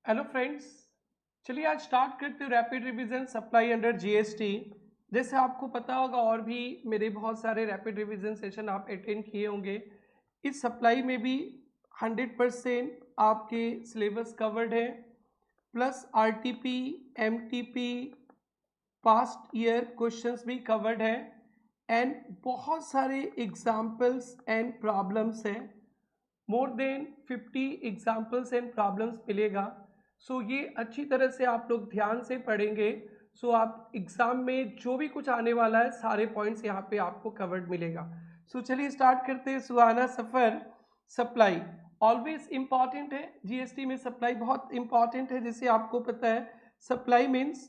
Hello friends, चलिए आज start करते हैं rapid revision supply under GST. जैसे आपको पता होगा और भी मेरे बहुत सारे रैपिड रिवीजन सेशन आप अटेंड किए होंगे। इस सप्लाई में भी 100% आपके सिलेबस कवर्ड है, plus RTP, MTP, past year questions भी कवर्ड है एंड बहुत सारे एग्जाम्पल्स एंड प्रॉब्लम्स हैं। More than 50 examples and problems मिलेगा। सो ये अच्छी तरह से आप लोग ध्यान से पढ़ेंगे। सो आप एग्जाम में जो भी कुछ आने वाला है सारे पॉइंट्स यहाँ पे आपको कवर्ड मिलेगा। सो चलिए स्टार्ट करते हैं। सुहाना सफर सप्लाई ऑलवेज इंपॉर्टेंट है। जीएसटी में सप्लाई बहुत इंपॉर्टेंट है। जैसे आपको पता है supply means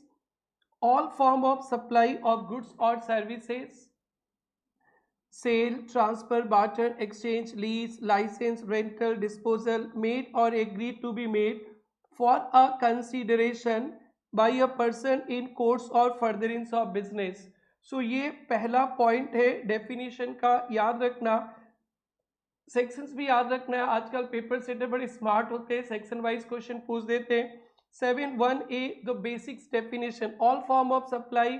all form of supply of goods और services, sale, transfer, barter, exchange, lease, license, rental, disposal made or agreed to be made for a consideration by a person in course or furtherance of business. So ये पहला point है definition का, याद रखना। Sections भी याद रखना है। आजकल पेपर सेटर बड़े स्मार्ट होते हैं, सेक्शन वाइज क्वेश्चन पूछ देते हैं। 7(1)(a) the basics definition all form of supply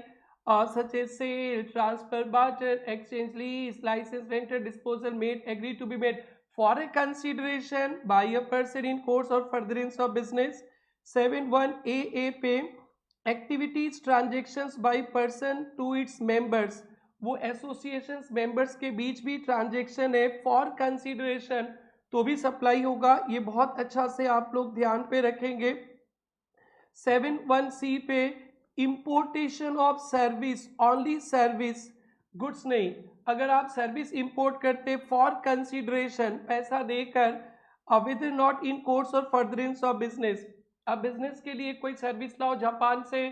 such as sale, transfer, barter, exchange, lease, license, rental, disposal made, agreed to be made for a consideration by a person in course or furtherance of business। 7(1)(a) पे activities transactions by person to its members, वो associations members के बीच भी transaction है for consideration तो भी supply होगा। ये बहुत अच्छा से आप लोग ध्यान पे रखेंगे। 7(1)(c) पे importation of service, only service, goods नहीं। अगर आप सर्विस इंपोर्ट करते फॉर कंसीडरेशन पैसा देकर, विद नॉट इन कोर्स और फर्दरेंस ऑफ बिजनेस, अब बिजनेस के लिए कोई सर्विस लाओ जापान से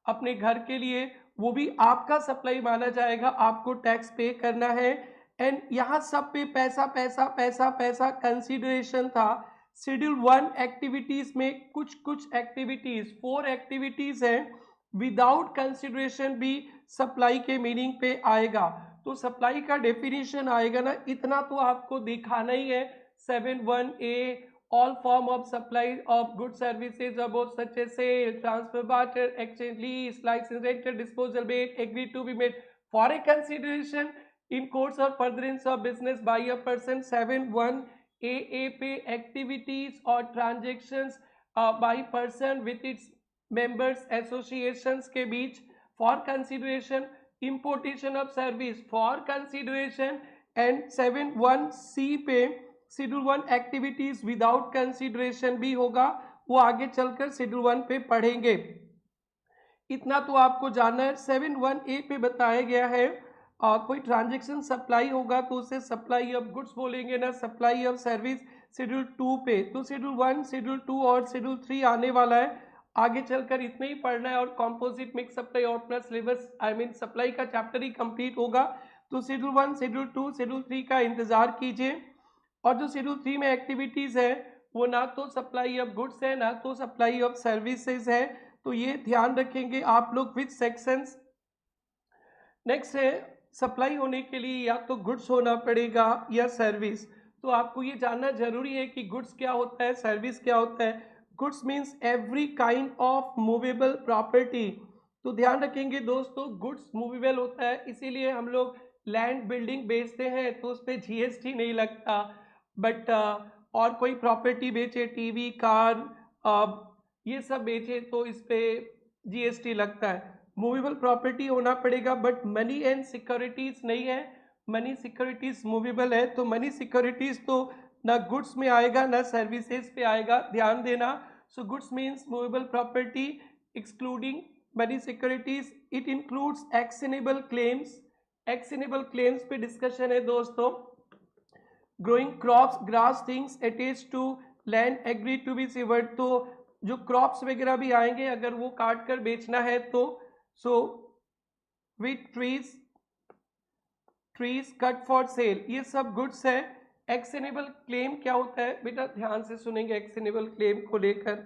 अपने घर के लिए, वो भी आपका सप्लाई माना जाएगा, आपको टैक्स पे करना है। एंड यहाँ सब पे पैसा पैसा पैसा पैसा कंसीडरेशन था। शेड्यूल 1 एक्टिविटीज में कुछ कुछ एक्टिविटीज 4 एक्टिविटीज हैं विदाउट कंसिडरेशन भी सप्लाई के मीनिंग पे आएगा। तो सप्लाई का डेफिनेशन आएगा ना, इतना तो आपको दिखाना ही है। 7(1)(a) all form of supply of goods services about such as sale, transfer, barter, exchange, lease, license, rental, disposal made, agreed to be made for a consideration in course or furtherance of business by a person। 7(1)(a) पे activities or transactions by person with its members associations के बीच for consideration, importation of service for consideration। And 7(1)(c) पे schedule 1 activities without consideration भी होगा, वो आगे चलकर schedule 1 पे पढ़ेंगे। इतना तो आपको जानना है। 7(1)(a) पे बताया गया है कोई ट्रांजेक्शन सप्लाई होगा तो उसे सप्लाई ऑफ गुड्स बोलेंगे ना, सप्लाई ऑफ सर्विस शेड्यूल 2 पे। तो शेड्यूल 1, शेड्यूल 2 और शेड्यूल 3 आने वाला है, आगे चलकर इतना ही पढ़ना है। और कॉम्पोजिट मिक्स सप्लाई और अपना सिलेबस सप्लाई का चैप्टर ही कंप्लीट होगा। तो शेड्यूल 1, शेड्यूल 2, शेड्यूल 3 का इंतजार कीजिए। और जो शेड्यूल 3 में एक्टिविटीज है वो ना तो सप्लाई ऑफ गुड्स है ना तो सप्लाई ऑफ सर्विसेज है, तो ये ध्यान रखेंगे आप लोग विथ सेक्शंस। नेक्स्ट है सप्लाई होने के लिए या तो गुड्स होना पड़ेगा या सर्विस। तो आपको ये जानना जरूरी है कि गुड्स क्या होता है, सर्विस क्या होता है। Goods means every kind of movable property. तो ध्यान रखेंगे दोस्तों, गुड्स मूवेबल होता है, इसीलिए हम लोग लैंड बिल्डिंग बेचते हैं तो उस पर जीएसटी नहीं लगता। बट और कोई प्रॉपर्टी बेचे, टीवी, कार, ये सब बेचे तो इस पे जीएसटी लगता है। मूवेबल प्रॉपर्टी होना पड़ेगा, बट मनी एंड सिक्योरिटीज नहीं है। मनी सिक्योरिटीज मूवेबल है, तो मनी सिक्योरिटीज तो ना गुड्स में आएगा ना सर्विसेज पे आएगा, ध्यान देना। So goods means movable property excluding money securities. It includes actionable claims. Actionable claims पे डिस्कशन है दोस्तों। Growing crops, grass, things attached to land agreed to be severed, तो जो क्रॉप्स वगैरह भी आएंगे अगर वो काट कर बेचना है तो। So with trees, trees cut for sale, ये सब गुड्स है। एक्शनेबल क्लेम क्या होता है बेटा, ध्यान से सुनेंगे एक्शनेबल क्लेम को लेकर।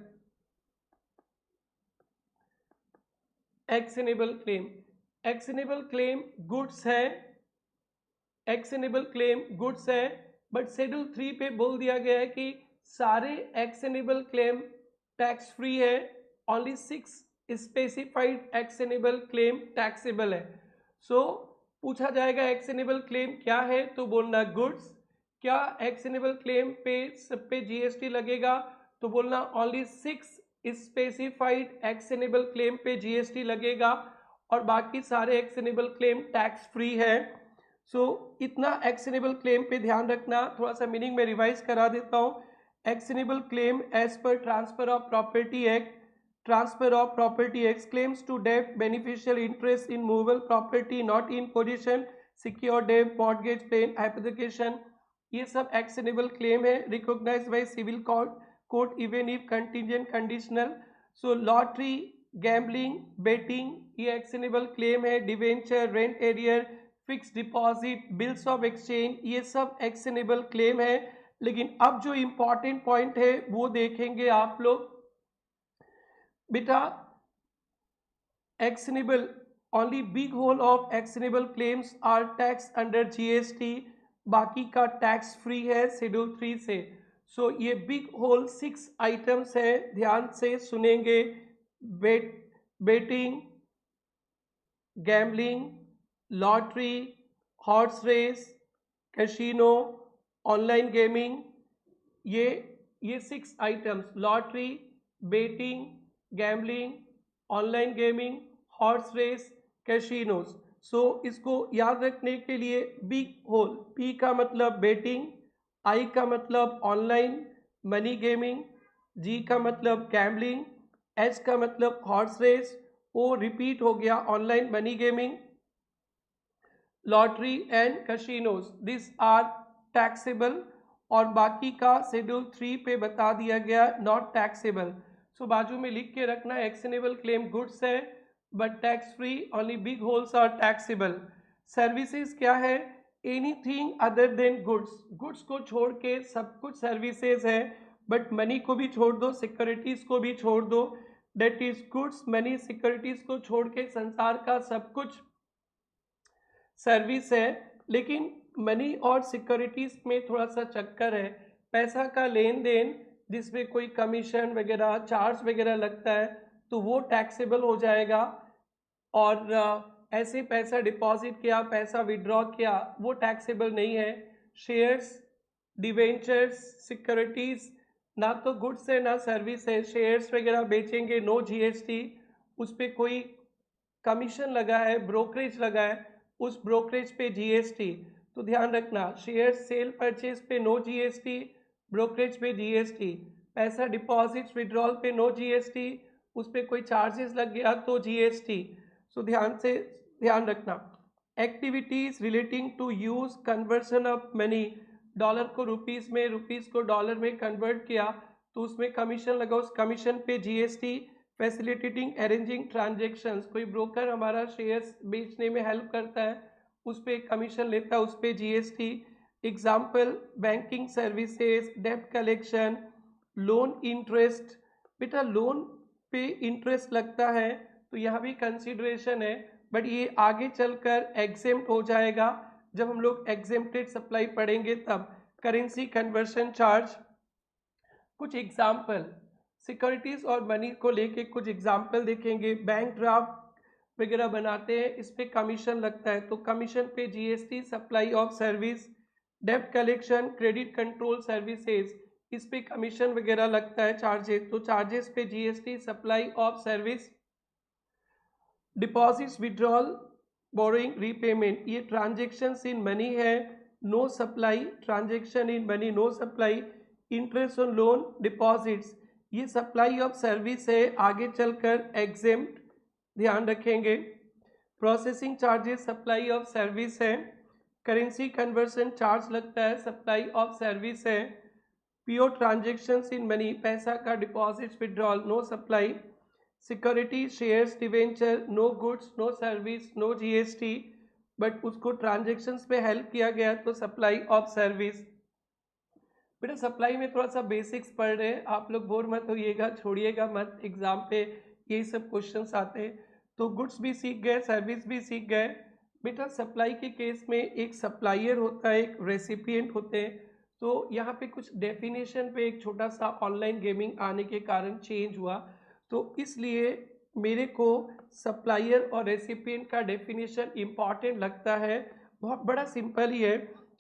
Actionable claim, actionable claim goods है, एक्शनेबल क्लेम गुड्स है। बट शेड्यूल 3 पे बोल दिया गया है कि सारे एक्शनेबल क्लेम टैक्स फ्री है, only 6 specified actionable claim taxable है। सो पूछा जाएगा एक्शनेबल क्लेम क्या है, तो बोलना गुड्स। क्या एक्शनेबल क्लेम पे सब पे जीएसटी लगेगा, तो बोलना ओनली 6 स्पेसिफाइड एक्शनेबल क्लेम पे जीएसटी लगेगा और बाकी सारे एक्शनेबल क्लेम टैक्स फ्री है। सो इतना एक्शनेबल क्लेम पे ध्यान रखना। थोड़ा सा मीनिंग में रिवाइज करा देता हूँ। Actionable claim as per transfer of property act, transfer of property acts, claims to debt, beneficial interest in movable property not in possession, secure debt, mortgage payment, hypothecation, ये सब एक्शनेबल क्लेम है, recognise by civil court even if contingent conditional. So lottery, gambling, betting ये actionable claim है, debenture, rent arrear, fix deposit, bills of exchange ये सब actionable claim है। लेकिन अब जो इम्पॉर्टेंट पॉइंट है वो देखेंगे आप लोग। बेटा actionable, only big whole of actionable claims are taxed under GST, बाकी का टैक्स फ्री है शेड्यूल 3 से। सो ये बिग होल 6 आइटम्स है, ध्यान से सुनेंगे। Betting, gambling, lottery, horse race, casino, online gaming, ये 6 items, lottery, betting, gambling, online gaming, horse race, casinos. So इसको याद रखने के लिए बिग होल, पी का मतलब बेटिंग, आई का मतलब ऑनलाइन मनी गेमिंग, जी का मतलब गैम्बलिंग, एच का मतलब हॉर्स रेस, ओ रिपीट हो गया online money gaming, lottery and casinos, this are taxable. और बाकी का शेड्यूल 3 पे बता दिया गया नॉट टैक्सेबल। सो बाजू में लिख के रखना, एक्शनेबल क्लेम गुड्स है but tax free, only big holes are taxable. Services क्या है, anything other than goods, goods को छोड़ के सब कुछ सर्विसेज है, बट मनी को भी छोड़ दो, सिक्योरिटीज को भी छोड़ दो, that is goods money securities को छोड़ के संसार का सब कुछ सर्विस है। लेकिन मनी और सिक्योरिटीज में थोड़ा सा चक्कर है, पैसा का लेन देन जिसमें कोई कमीशन वगैरह चार्ज वगैरह लगता है तो वो टैक्सेबल हो जाएगा, और ऐसे पैसा डिपॉजिट किया, पैसा विड्रॉ किया, वो टैक्सेबल नहीं है। शेयर्स, डिवेंचर्स, सिक्योरिटीज ना तो गुड्स है ना सर्विस है, शेयर्स वगैरह बेचेंगे नो जीएसटी, उस पर कोई कमीशन लगा है, ब्रोकरेज लगा है, उस ब्रोकरेज पे जीएसटी। तो ध्यान रखना, शेयर सेल परचेज पे no GST, brokerage pay GST, पैसा डिपॉजिट विड्रॉल पे नो जीएसटी, उस पर कोई चार्जेस लग गया तो जीएसटी। सो ध्यान रखना। Activities relating to use conversion of money, dollar को रुपीस में, रुपीस को डॉलर में कन्वर्ट किया तो उसमें कमीशन लगा, उस कमीशन पे जीएसटी। फैसिलिटेटिंग अरेंजिंग ट्रांजेक्शन्स, कोई ब्रोकर हमारा शेयर्स बेचने में हेल्प करता है, उस पर कमीशन लेता है, उस पर जीएसटी। एग्जाम्पल बैंकिंग सर्विसेज, डेब्ट कलेक्शन, लोन इंटरेस्ट। बेटा लोन पे इंटरेस्ट लगता है तो यहाँ भी कंसिडरेशन है, बट ये आगे चलकर एग्जेम्प्ट हो जाएगा जब हम लोग एग्जेम्प्टेड सप्लाई पढ़ेंगे तब। करेंसी कन्वर्शन चार्ज, कुछ एग्जाम्पल सिक्योरिटीज और मनी को लेके कुछ एग्जाम्पल देखेंगे। बैंक ड्राफ्ट वगैरह बनाते हैं, इस पे कमीशन लगता है तो कमीशन पे जीएसटी। सप्लाई ऑफ सर्विस, डेब्ट कलेक्शन, क्रेडिट कंट्रोल सर्विसेज, इस पे कमीशन वगैरह लगता है, चार्जेस, तो चार्जेस पे GST. Supply of service, deposits, withdrawal, borrowing, repayment, ये ट्रांजेक्शन्स इन मनी है, no supply, transaction in money no supply. Interest on loan, deposits, ये सप्लाई ऑफ सर्विस है, आगे चलकर एग्जेम्प्ट, ध्यान रखेंगे। Processing charges supply of service है। Currency conversion charge लगता है, सप्लाई ऑफ सर्विस है। प्योर ट्रांजेक्शन्स इन मनी, पैसा का deposit withdrawal, no supply. Security, shares, debenture, no goods no service, no GST, but उसको ट्रांजेक्शन्स पे हेल्प किया गया तो सप्लाई ऑफ सर्विस। बेटा सप्लाई में थोड़ा सा बेसिक्स पढ़ रहे हैं, आप लोग बोर मत होइएगा, छोड़िएगा मत, एग्जाम पे यही सब क्वेश्चंस आते हैं। तो गुड्स भी सीख गए, सर्विस भी सीख गए। बेटा सप्लाई के केस में एक सप्लायर होता है, एक रेसिपिएंट होते हैं। तो यहाँ पे कुछ डेफिनेशन पे एक छोटा सा ऑनलाइन गेमिंग आने के कारण चेंज हुआ, तो इसलिए मेरे को सप्लायर और रेसिपिएंट का डेफिनेशन इम्पॉर्टेंट लगता है। बहुत बड़ा सिंपल ही है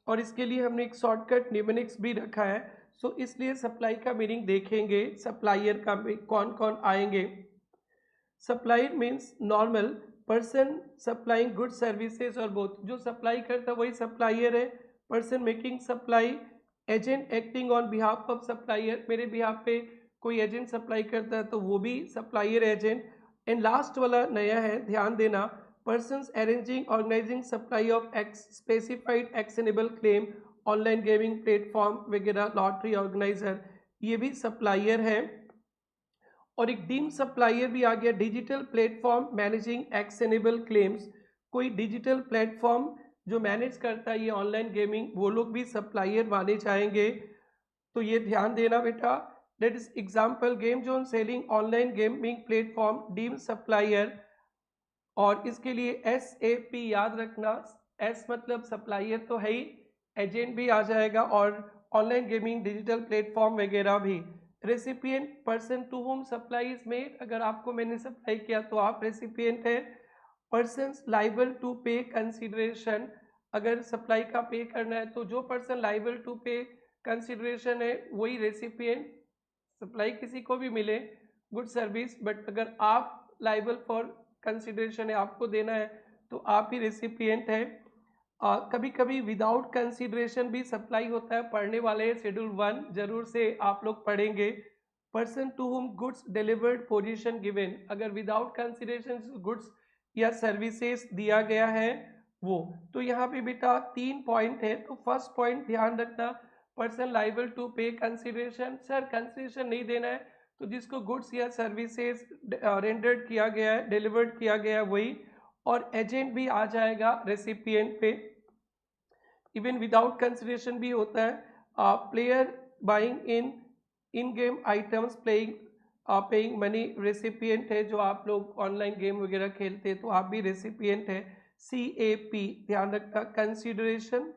और इसके लिए हमने एक शॉर्टकट निमोनिक्स भी रखा है। सो इसलिए सप्लाई का मीनिंग देखेंगे, सप्लायर का कौन कौन आएंगे। Supplier means normal person supplying good services और बोथ, जो सप्लाई करता है वही सप्लायर है। Person making supply, agent acting on behalf of supplier, मेरे बिहाफ पे कोई एजेंट सप्लाई करता है तो वो भी सप्लायर एजेंट। एंड लास्ट वाला नया है, ध्यान देना, persons arranging organising supply of x specified actionable claim, online gaming platform वगैरह, लॉटरी ऑर्गेनाइजर, ये भी सप्लायर है। और एक डीम सप्लायर भी आ गया, digital platform managing actionable claims, कोई डिजिटल प्लेटफॉर्म जो मैनेज करता है ये ऑनलाइन गेमिंग, वो लोग भी सप्लायर माने जाएंगे। तो ये ध्यान देना बेटा, that is example game zone selling online gaming platform deem supplier. और इसके लिए SAP याद रखना, S मतलब सप्लायर तो है ही, एजेंट भी आ जाएगा और ऑनलाइन गेमिंग डिजिटल प्लेटफॉर्म वगैरह भी। Recipient person to whom supply is made, अगर आपको मैंने सप्लाई किया तो आप रेसिपिएंट है। Persons liable to pay consideration, अगर सप्लाई का पे करना है तो जो person liable to pay consideration है वही रेसिपिएंट। सप्लाई किसी को भी मिले गुड सर्विस, बट अगर आप लाइबल फॉर कंसिडरेशन है, आपको देना है, तो आप ही रेसिपिएंट है। कभी कभी विदाउट कंसिडरेशन भी सप्लाई होता है, पढ़ने वाले शेड्यूल 1 जरूर से आप लोग पढ़ेंगे। Person to whom goods delivered possession given, अगर विदाउट कंसिडरेशन गुड्स या सर्विसेज दिया गया है वो। तो यहाँ पे बेटा 3 पॉइंट है, तो फर्स्ट पॉइंट ध्यान रखना, person liable to pay consideration, sir consideration नहीं देना है तो जिसको गुड्स या सर्विसेज रेंडर्ड किया गया है, डिलीवर्ड किया गया है वही। और एजेंट भी आ जाएगा रेसिपिएंट पे। इवन विदाउट कंसिडरेशन भी होता है, प्लेयर बाइंग इन game items, paying money, recipient है। जो आप लोग ऑनलाइन गेम वगैरह खेलते हैं तो आप भी रेसिपिएंट है। CAP ध्यान रखना, कंसिडरेशन,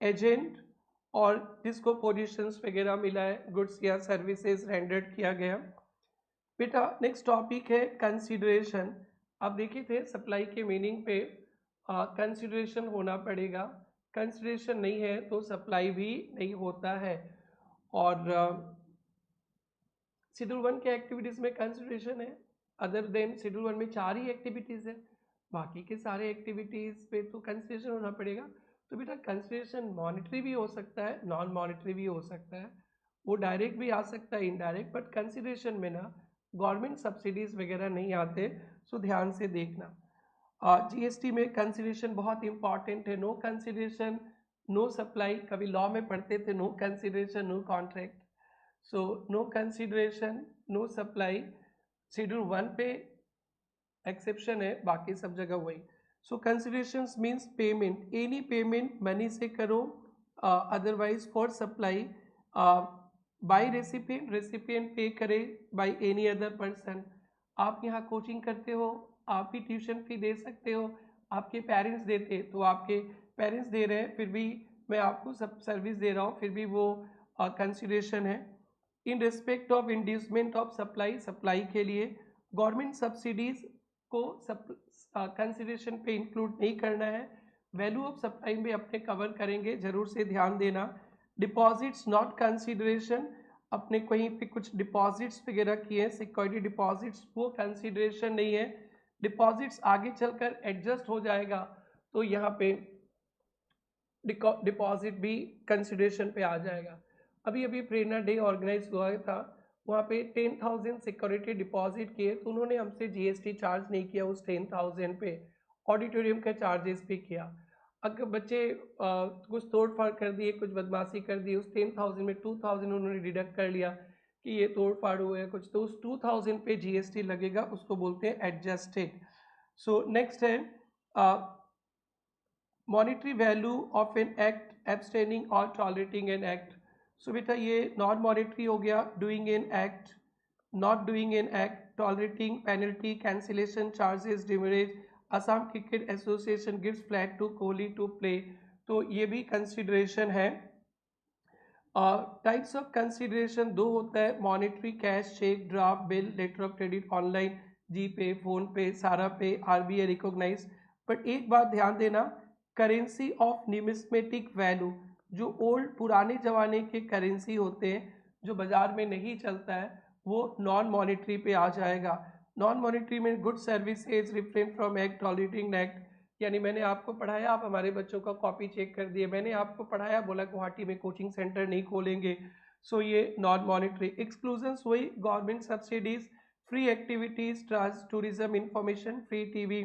एजेंट और जिसको पोजीशंस वगैरह मिला है, गुड्स या सर्विसेज रेंडर्ड किया गया। बेटा नेक्स्ट टॉपिक है कंसिडरेशन। आप देखे थे सप्लाई के मीनिंग पे कंसिडरेशन होना पड़ेगा, कंसिडरेशन नहीं है तो सप्लाई भी नहीं होता है। और शेड्यूल 1 के एक्टिविटीज़ में कंसिडरेशन है, अदर देन शेड्यूल 1 में 4 ही एक्टिविटीज़ है, बाकी के सारे एक्टिविटीज़ पे तो कंसिडरेशन होना पड़ेगा। तो बेटा कंसिडरेशन मॉनिटरी भी हो सकता है, नॉन मॉनिटरी भी हो सकता है, वो डायरेक्ट भी आ सकता है, इनडायरेक्ट, बट कंसिडरेशन में ना गवर्नमेंट सब्सिडीज़ वगैरह नहीं आते, सो ध्यान से देखना। GST में कंसिडरेशन बहुत इंपॉर्टेंट है, नो कंसिडरेशन नो सप्लाई, कभी लॉ में पढ़ते थे no consideration no contract, so no consideration no supply, schedule 1 पे एक्सेप्शन है, बाकी सब जगह वही। So considerations means payment, any payment money से करो, otherwise for supply by recipient, recipient pay करे बाय एनी अदर पर्सन। आप यहाँ कोचिंग करते हो, आप भी ट्यूशन फी दे सकते हो, आपके पेरेंट्स देते तो आपके पेरेंट्स दे रहे हैं, फिर भी मैं आपको सब सर्विस दे रहा हूँ, फिर भी वो कंसिडरेशन है। In respect of inducement of supply, supply के लिए गवर्नमेंट सब्सिडीज को कंसिडरेशन पे इंक्लूड नहीं करना है। वैल्यू ऑफ सप्लाई में अपने कवर करेंगे, जरूर से ध्यान देना। डिपॉजिट्स नॉट कंसिडरेशन, अपने कहीं पे कुछ डिपॉजिट्स वगैरह किए, सिक्योरिटी डिपॉजिट्स, वो कंसिडरेशन नहीं है। डिपॉजिट्स आगे चलकर एडजस्ट हो जाएगा तो यहाँ पे डिपॉजिट भी कंसिडरेशन पे आ जाएगा। अभी अभी प्रेरणा डे ऑर्गेनाइज हुआ था, वहाँ पे 10,000 सिक्योरिटी डिपॉजिट किए तो उन्होंने हमसे GST चार्ज नहीं किया उस 10,000 पे, ऑडिटोरियम का चार्जेस पे किया। अगर बच्चे कुछ तोड़ फाड़ कर दिए, कुछ बदमाशी कर दी, उस 10,000 में 2,000 उन्होंने डिडक्ट कर लिया कि ये तोड़ फाड़ हुआ है कुछ, तो उस 2,000 पे GST लगेगा, उसको बोलते हैं एडजस्टेड। सो नेक्स्ट है monetary value of an act, abstaining और टॉलरेटिंग एन एक्ट। सो बेटा ये नॉन मॉनिटरी हो गया, doing an act, not doing an act, tolerating penalty, cancellation charges, demurrage, Assam cricket association gives flag to Kohli to play, तो ये भी consideration है। Types of consideration दो होता है, monetary, cash, cheque, draft, bill, letter of credit, online, G pay, phone पे, सारा पे, आरबीआई रिकॉग्नाइज। बट एक बात ध्यान देना, करेंसी ऑफ न्यूमिस्मेटिक वैल्यू, जो ओल्ड पुराने ज़माने के करेंसी होते हैं जो बाज़ार में नहीं चलता है, वो नॉन मॉनेटरी पे आ जाएगा। नॉन मॉनेटरी में good services refrain from act, auditing act, यानी मैंने आपको पढ़ाया, आप हमारे बच्चों का कॉपी चेक कर दिए, मैंने आपको पढ़ाया, बोला गुवाहाटी में कोचिंग सेंटर नहीं खोलेंगे, सो ये नॉन मॉनेटरी। एक्सक्लूजन्स वही, government subsidies, free activities, trans tourism, information, free TV,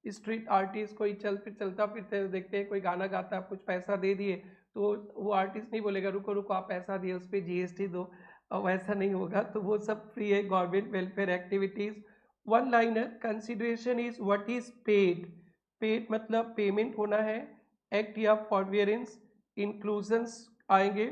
street artist, कोई चलता फिरते देखते हैं कोई गाना गाता है, आप कुछ पैसा दे दिए तो वो आर्टिस्ट नहीं बोलेगा रुको रुको आप पैसा दिए उस पर जीएसटी दो, वैसा नहीं होगा, तो वो सब फ्री है। Government welfare activities, one liner, consideration is what is paid, paid मतलब पेमेंट होना है, एक्ट या फॉरवियरेंस, इंक्लूजन्स आएंगे,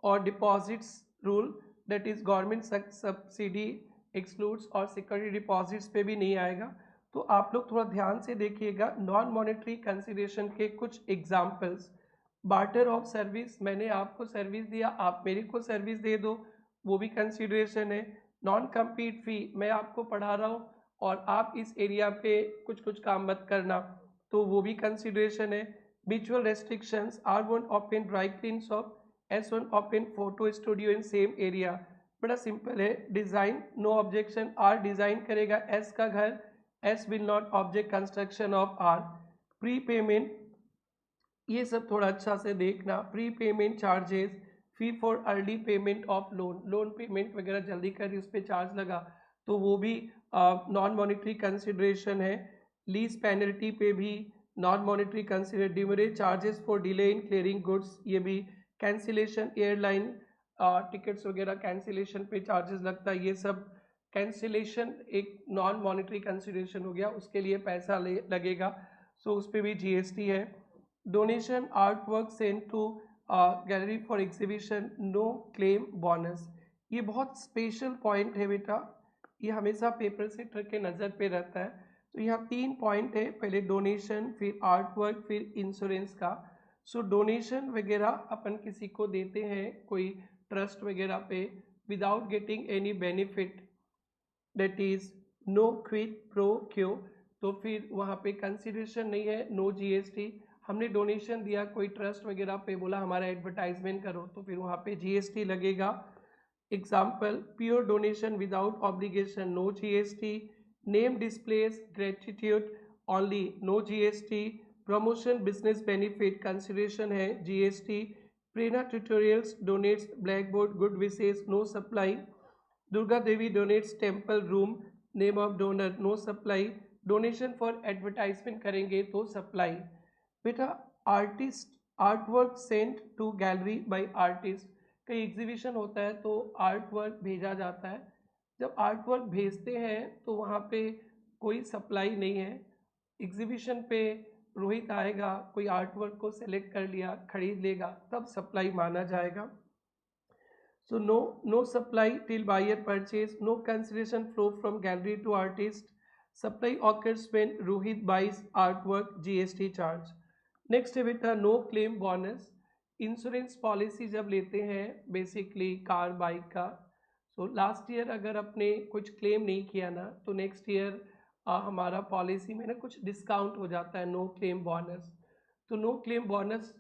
और deposits rule, that is government subsidy excludes, और सिक्योरिटी डिपॉजिट्स पे भी नहीं आएगा। तो आप लोग थोड़ा ध्यान से देखिएगा नॉन मॉनेटरी कंसिडरेशन के कुछ एग्जाम्पल्स। बार्टर ऑफ सर्विस, मैंने आपको सर्विस दिया, आप मेरे को सर्विस दे दो, वो भी कंसिडरेशन है। नॉन कम्पीट फी, मैं आपको पढ़ा रहा हूँ और आप इस एरिया पे कुछ कुछ काम मत करना, तो वो भी कंसिडरेशन है। Mutual restrictions, R1 open dry clean shop, S1 open photo studio in same area, बड़ा सिंपल है। Design, no objection, R design करेगा S का घर, S will not object construction of R। Prepayment, ये सब थोड़ा अच्छा से देखना, prepayment charges, fee for early payment of loan, loan payment वगैरह जल्दी कर उस पर चार्ज लगा तो वो भी नॉन मॉनेटरी कंसिडरेशन है। लीज पेनल्टी पे भी non monetary consider, demurrage charges for delay in clearing goods, ये भी कैंसिलेशन, एयरलाइन टिकट्स वगैरह कैंसिलेशन पे चार्जेस लगता है, ये सब कैंसिलेशन एक नॉन मॉनेटरी कंसिडरेशन हो गया, उसके लिए पैसा लगेगा, सो उस पर भी जीएसटी है। Donation, art work sent to gallery for exhibition, no claim bonus, ये बहुत स्पेशल पॉइंट है बेटा, ये हमेशा पेपर सेटर के नज़र पे रहता है। तो यहाँ 3 पॉइंट है, पहले डोनेशन, फिर आर्ट वर्क, फिर इंश्योरेंस का। सो डोनेशन वगैरह अपन किसी को देते हैं कोई ट्रस्ट वगैरह पे without getting any benefit, that is no quid pro quo, तो फिर वहाँ पे कंसिडरेशन नहीं है, नो जीएसटी। हमने डोनेशन दिया कोई ट्रस्ट वगैरह पे, बोला हमारा एडवर्टाइजमेंट करो, तो फिर वहाँ पे जीएसटी लगेगा। Example, pure donation without obligation, no GST. Name displays gratitude only, no GST. Promotion business benefit consideration है, GST. Prerna tutorials donates black board good wishes, no supply. Durga Devi donates temple room, name of donor, no supply. Donation for advertisement करेंगे तो supply. बेटा artist, art work sent to gallery by artist, कहीं exhibition होता है तो art work भेजा जाता है, जब आर्ट वर्क भेजते हैं तो वहाँ पे कोई सप्लाई नहीं है। एग्जीबिशन पे रोहित आएगा, कोई आर्ट वर्क को सेलेक्ट कर लिया, खरीद लेगा, तब सप्लाई माना जाएगा। So no supply till buyer purchase, no consideration flow from gallery to artist. Supply occurs when Rohit buys artwork, GST charge. Next है बेटा no claim bonus, insurance policy जब लेते हैं बेसिकली कार बाइक का, so last year अगर अपने कुछ claim नहीं किया ना तो नेक्स्ट ईयर हमारा पॉलिसी में ना कुछ डिस्काउंट हो जाता है, नो क्लेम बोनस। तो नो क्लेम बोनस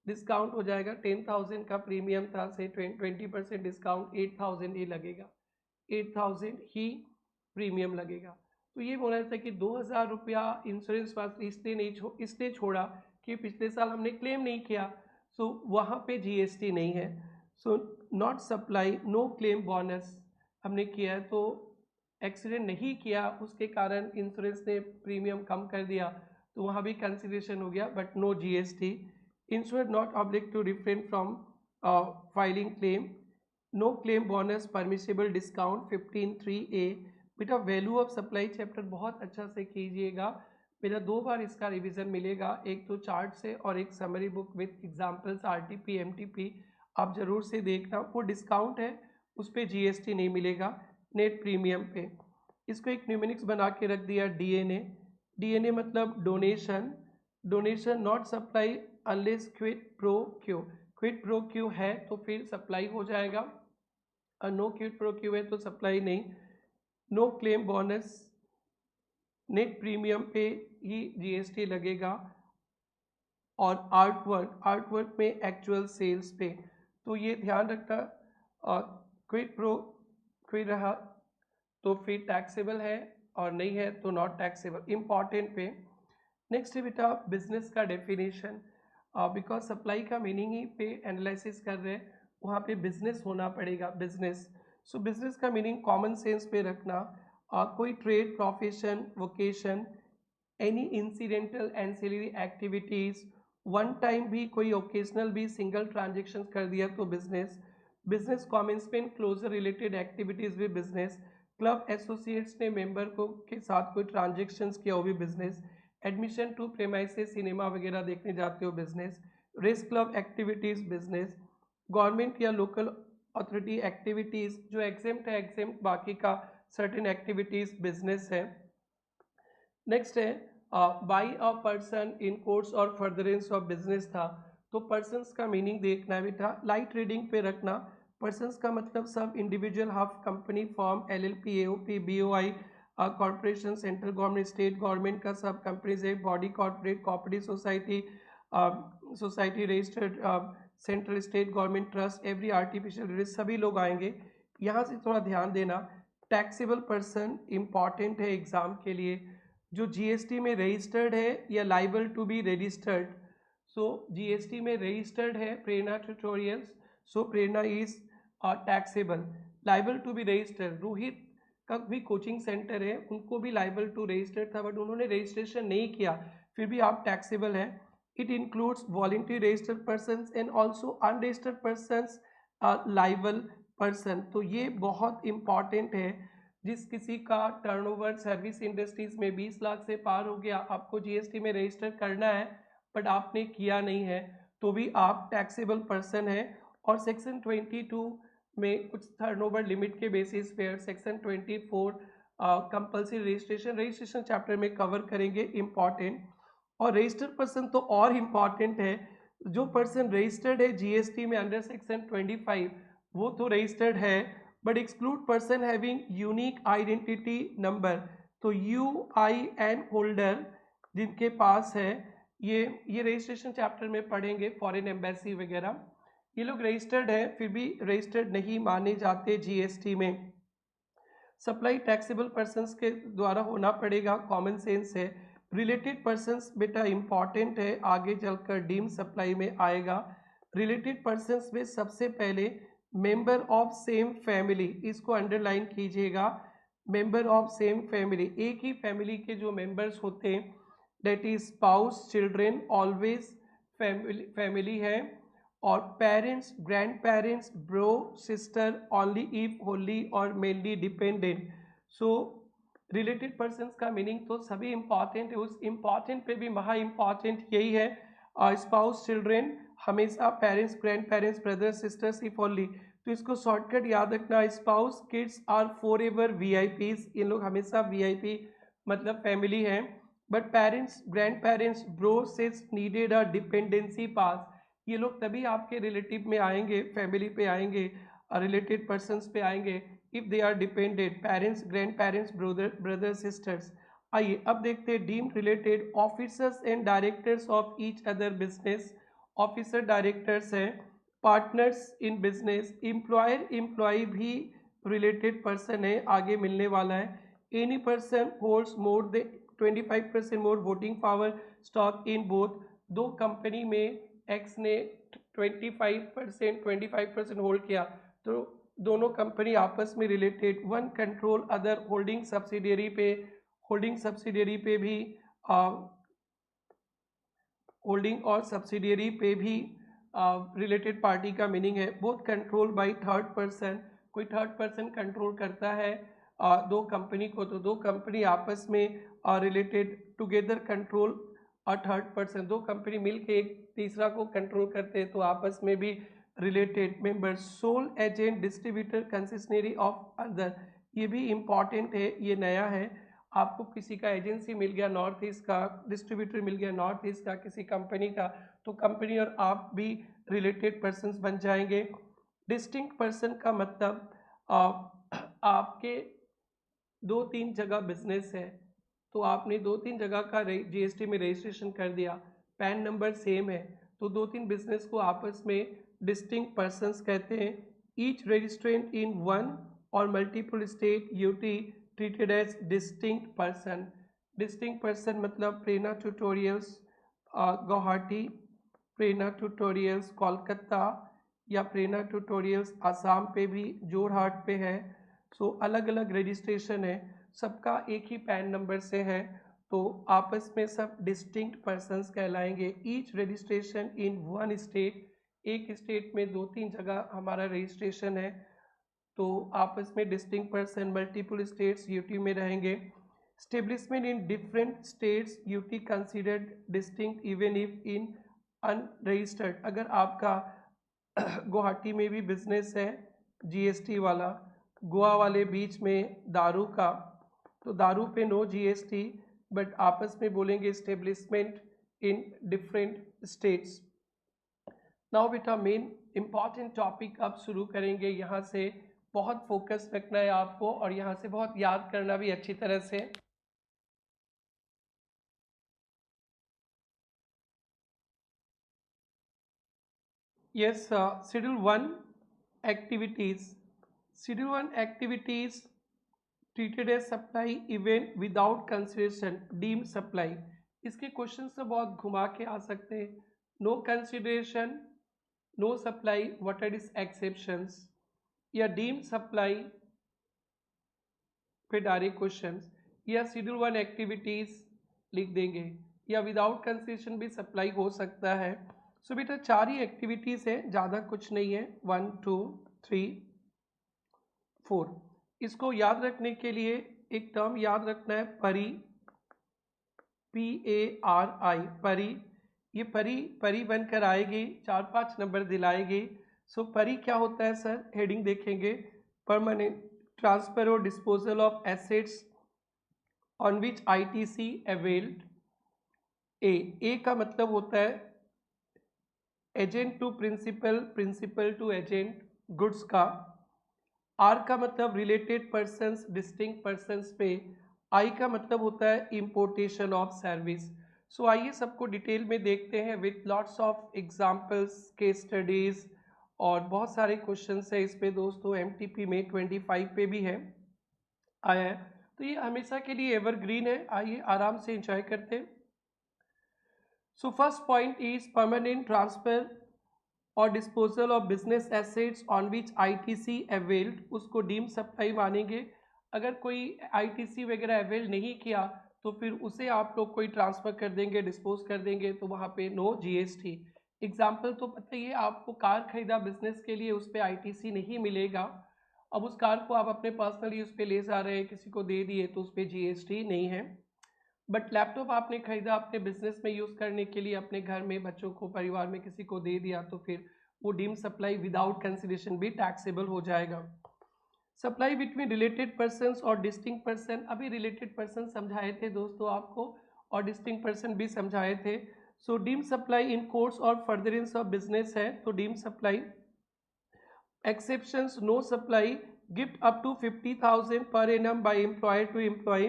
डिस्काउंट हो जाएगा, 10,000 का प्रीमियम था से 20% डिस्काउंट 8,000 ही लगेगा, 8,000 ही प्रीमियम लगेगा। तो ये बोला जाता है कि 2,000 रुपया इंश्योरेंस वास्ते इसलिए छोड़ा कि पिछले साल हमने क्लेम नहीं किया, सो वहाँ पे जीएसटी नहीं है। So not supply, no claim bonus हमने किया है तो एक्सीडेंट नहीं किया उसके कारण इंश्योरेंस ने प्रीमियम कम कर दिया तो वहाँ भी कंसिडरेशन हो गया, but no GST. Insured not obliged to refrain from filing claim, no claim bonus permissible discount 15(3)(a। बेटा वैल्यू ऑफ सप्लाई चैप्टर बहुत अच्छा से कीजिएगा, मेरा 2 बार इसका रिवीजन मिलेगा, एक तो चार्ट से और एक summary book with examples RTP MTP, आप जरूर से देखना। वो डिस्काउंट है उस पर जीएसटी नहीं मिलेगा नेट प्रीमियम पे। इसको एक न्यूमेरिक्स बना के रख दिया, डीएनए, डीएनए मतलब donation, donation not supply unless Kwid pro क्यो, क्विड प्रो क्यू है तो फिर सप्लाई हो जाएगा, और नो क्विड प्रो क्यू है तो सप्लाई नहीं। No claim bonus, net premium पे ही जीएसटी लगेगा, और आर्टवर्क में एक्चुअल सेल्स पे। तो ये ध्यान रखना, क्विड प्रो क्विड रहा तो फिर टैक्सेबल है, और नहीं है तो नॉट टैक्सेबल। इम्पॉर्टेंट पे नेक्स्ट है बेटा बिजनेस का डेफिनेशन। बिकॉज सप्लाई का मीनिंग ही पे एनालिसिस कर रहे हैं, वहाँ पे बिजनेस होना पड़ेगा, बिजनेस। सो बिजनेस का मीनिंग कॉमन सेंस पे रखना, कोई trade, profession, vocation, any incidental ancillary activities, one time भी, कोई ओकेजनल भी, सिंगल ट्रांजेक्शन कर दिया तो business. Business commencement, closure related activities भी बिजनेस। क्लब एसोसिएट्स ने मेंबर को के साथ कोई ट्रांजेक्शन्स किया वो भी business. Admission to premises, cinema वगैरह देखने जाते हो business. Race club activities business. Government या लोकल अथॉरिटी एक्टिविटीज़ जो एग्जेम्प्ट है, एग्जेम्प्ट, बाकी का सर्टेन एक्टिविटीज़ बिजनेस है। नेक्स्ट है by a person in course और फर्दरेंस ऑफ बिजनेस था, तो पर्सन्स का मीनिंग देखना है बेटा, लाइट रीडिंग पे रखना। पर्सन्स का मतलब सब individual, HUF company, firm, LLP, AOP, BOI, corporation, central government, state government का सब कंपनीज है, body, corporate, cooperative society, society registered, central state government trust, every artificial, सभी लोग आएंगे। यहाँ से थोड़ा ध्यान देना, टैक्सेबल पर्सन इंपॉर्टेंट है एग्जाम के लिए, जो जीएसटी में रजिस्टर्ड है या liable to be registered. So GST में रजिस्टर्ड है Prerna tutorials, so Prerna is taxable. Liable to be registered, Rohit का भी कोचिंग सेंटर है, उनको भी लाइबल टू रजिस्टर्ड था बट उन्होंने रजिस्ट्रेशन नहीं किया, फिर भी आप टैक्सेबल है। It includes voluntary registered persons and also unregistered persons liable person. तो ये बहुत इंपॉर्टेंट है, जिस किसी का टर्नओवर सर्विस इंडस्ट्रीज में 20 लाख से पार हो गया, आपको जीएसटी में रजिस्टर करना है बट आपने किया नहीं है, तो भी आप टैक्सेबल पर्सन है। और सेक्शन 22 में कुछ टर्नओवर लिमिट के बेसिस पे, सेक्शन 24 कंपल्सरी रजिस्ट्रेशन चैप्टर में कवर करेंगे, इम्पॉर्टेंट। और रजिस्टर्ड पर्सन तो और इम्पॉर्टेंट है, जो पर्सन रजिस्टर्ड है जीएसटी में अंडर सेक्शन 25 वो तो रजिस्टर्ड है, but exclude person having unique identity number. तो UIN होल्डर जिनके पास है, ये रजिस्ट्रेशन चैप्टर में पढ़ेंगे, फॉरेन एम्बेसी वगैरह, ये लोग रजिस्टर्ड है फिर भी रजिस्टर्ड नहीं माने जाते जीएसटी में। सप्लाई टैक्सेबल पर्सन्स के द्वारा होना पड़ेगा, कॉमन सेंस है। रिलेटेड पर्सन्स बेटा इंपॉर्टेंट है, आगे चलकर डीम सप्लाई में आएगा। रिलेटेड पर्सन्स में सबसे पहले मेंबर ऑफ सेम फैमिली, इसको अंडरलाइन कीजिएगा, मेंबर ऑफ सेम फैमिली, एक ही फैमिली के जो मेंबर्स होते हैं, that is spouse, children, always family है। और parents, grand parents, bro, sister, only if, wholly और mainly dependent. So related persons का मीनिंग तो सभी इंपॉर्टेंट है, उस इंपॉर्टेंट पे भी महा इंपॉर्टेंट यही है, स्पाउस, चिल्ड्रेन, हमेशा parents, grand parents, brother, sisters, if only. तो इसको शॉर्टकट याद रखना, स्पाउस, किड्स आर फॉर एवर VIPs, इन लोग हमेशा VIP मतलब फैमिली है। But parents, grand parents, bro, sis needed a dependency pass, ये लोग तभी आपके रिलेटिव में आएंगे, फैमिली पे आएंगे, रिलेटेड पर्सन्स पे आएंगे if they are dependent, parents, grand parents, brother sisters. आइए अब देखते हैं deemed related officers and directors of each other business. Officer directors हैं, partners in business, employer employee भी रिलेटेड पर्सन है, आगे मिलने वाला है। Any person holds more than 25% more voting power stock in both, दो कंपनी में एक्स ने 25% होल्ड किया तो दोनों कंपनी आपस में related. One control other, holding subsidiary पे भी होल्डिंग और सब्सिडियरी पे भी रिलेटेड पार्टी का मीनिंग है। Both control by third person, कोई थर्ड पर्सन कंट्रोल करता है दो कंपनी को, तो दो कंपनी आपस में रिलेटेड, टुगेदर कंट्रोल और थर्ड पर्सन, दो कंपनी मिलके एक तीसरा को कंट्रोल करते हैं तो आपस में भी related. Members, sole agent, distributor, concessionary of other, ये भी इम्पॉर्टेंट है, ये नया है। आपको किसी का एजेंसी मिल गया नॉर्थ ईस्ट का, डिस्ट्रीब्यूटर मिल गया नॉर्थ ईस्ट का किसी कंपनी का, तो कंपनी और आप भी रिलेटेड पर्सन्स बन जाएंगे। डिस्टिंक्ट पर्सन का मतलब आपके 2-3 जगह बिजनेस है, तो आपने 2-3 जगह का जीएसटी में रजिस्ट्रेशन कर दिया, पैन नंबर सेम है, तो 2-3 बिजनेस को आपस में डिस्टिंक्ट पर्सन्स कहते हैं। ईच रजिस्ट्रेंट इन वन और multiple state UT treated as distinct person. Distinct person मतलब प्रेरणा ट्यूटोरियल्स गुवाहाटी, प्रेरणा ट्यूटोरियल्स कोलकाता, या प्रेरणा ट्यूटोरियल्स आसाम पे भी जोरहाट पे है। सो अलग अलग रजिस्ट्रेशन है, सबका एक ही पैन नंबर से है, तो आपस में सब डिस्टिंक्ट पर्सन्स कहलाएंगे। Each registration in one state, एक स्टेट में 2-3 जगह हमारा रजिस्ट्रेशन है, तो आपस में distinct person. Multiple states UT में रहेंगे। Establishment in different states UT considered distinct even if in unregistered. अगर आपका गुवाहाटी में भी बिजनेस है जीएसटी वाला, गोवा वाले बीच में दारू का, तो दारू पे नो जीएसटी, बट आपस में बोलेंगे establishment in different states. Now बेटा मेन इम्पॉर्टेंट टॉपिक अब शुरू करेंगे, यहाँ से बहुत फोकस रखना है आपको और यहाँ से बहुत याद करना भी अच्छी तरह से। Yes, Schedule 1 activities. Schedule 1 activities treated as supply event without consideration deemed supply. इसके क्वेश्चन से बहुत घुमा के आ सकते हैं। No consideration, no supply, what are is exceptions, या डीम्ड सप्लाई पे डायरेक्ट क्वेश्चन, या शेड्यूल 1 एक्टिविटीज लिख देंगे, या विदाउट कंसिडरेशन भी सप्लाई हो सकता है। सो बेटा 4 ही एक्टिविटीज है, ज़्यादा कुछ नहीं है। 1 2 3 4। इसको याद रखने के लिए एक टर्म याद रखना है, परी, PARI, परी। ये परी परी बनकर आएगी, 4-5 नंबर दिलाएगी। सो परी क्या होता है सर, हेडिंग देखेंगे, परमानेंट ट्रांसफर और disposal of assets on which ITC availed. A का मतलब होता है agent to principal, principal to agent, goods का। आर का मतलब रिलेटेड पर्सन्स, डिस्टिंक्ट पर्सन्स पे। आई का मतलब होता है इंपोर्टेशन ऑफ सर्विस। सो आइए सबको डिटेल में देखते हैं with lots of examples, case studies, और बहुत सारे क्वेश्चंस है इसमें दोस्तों। MTP में 25 पे भी है आया है, तो ये हमेशा के लिए एवरग्रीन है। आइए आराम से एंजॉय करते हैं। So first point is permanent transfer और disposal of business assets on which ITC availed, उसको डीम सप्लाई मानेंगे। अगर कोई ITC वगैरह अवेल नहीं किया तो फिर उसे आप लोग कोई ट्रांसफ़र कर देंगे, डिस्पोज कर देंगे, तो वहाँ पे नो GST। एग्जाम्पल तो पता ही है आपको, कार खरीदा बिजनेस के लिए, उस पर ITC नहीं मिलेगा। अब उस कार को आप अपने पर्सनल यूज़ पे ले जा रहे हैं, किसी को दे दिए, तो उस पर GST नहीं है। बट लैपटॉप आपने खरीदा अपने बिजनेस में यूज़ करने के लिए, अपने घर में बच्चों को, परिवार में किसी को दे दिया, तो फिर वो डीम सप्लाई विदाउट कंसिडरेशन भी टैक्सेबल हो जाएगा। सप्लाई बिटवीन रिलेटेड पर्सन्स और डिस्टिंक्ट पर्सन, अभी रिलेटेड पर्सन समझाए थे दोस्तों आपको, और डिस्टिंक्ट पर्सन भी समझाए थे। So deem supply in course और फर्दरेंस ऑफ बिजनेस है, तो deem supply. Exceptions, no supply, gift up to 50,000 per annum by employer to employee.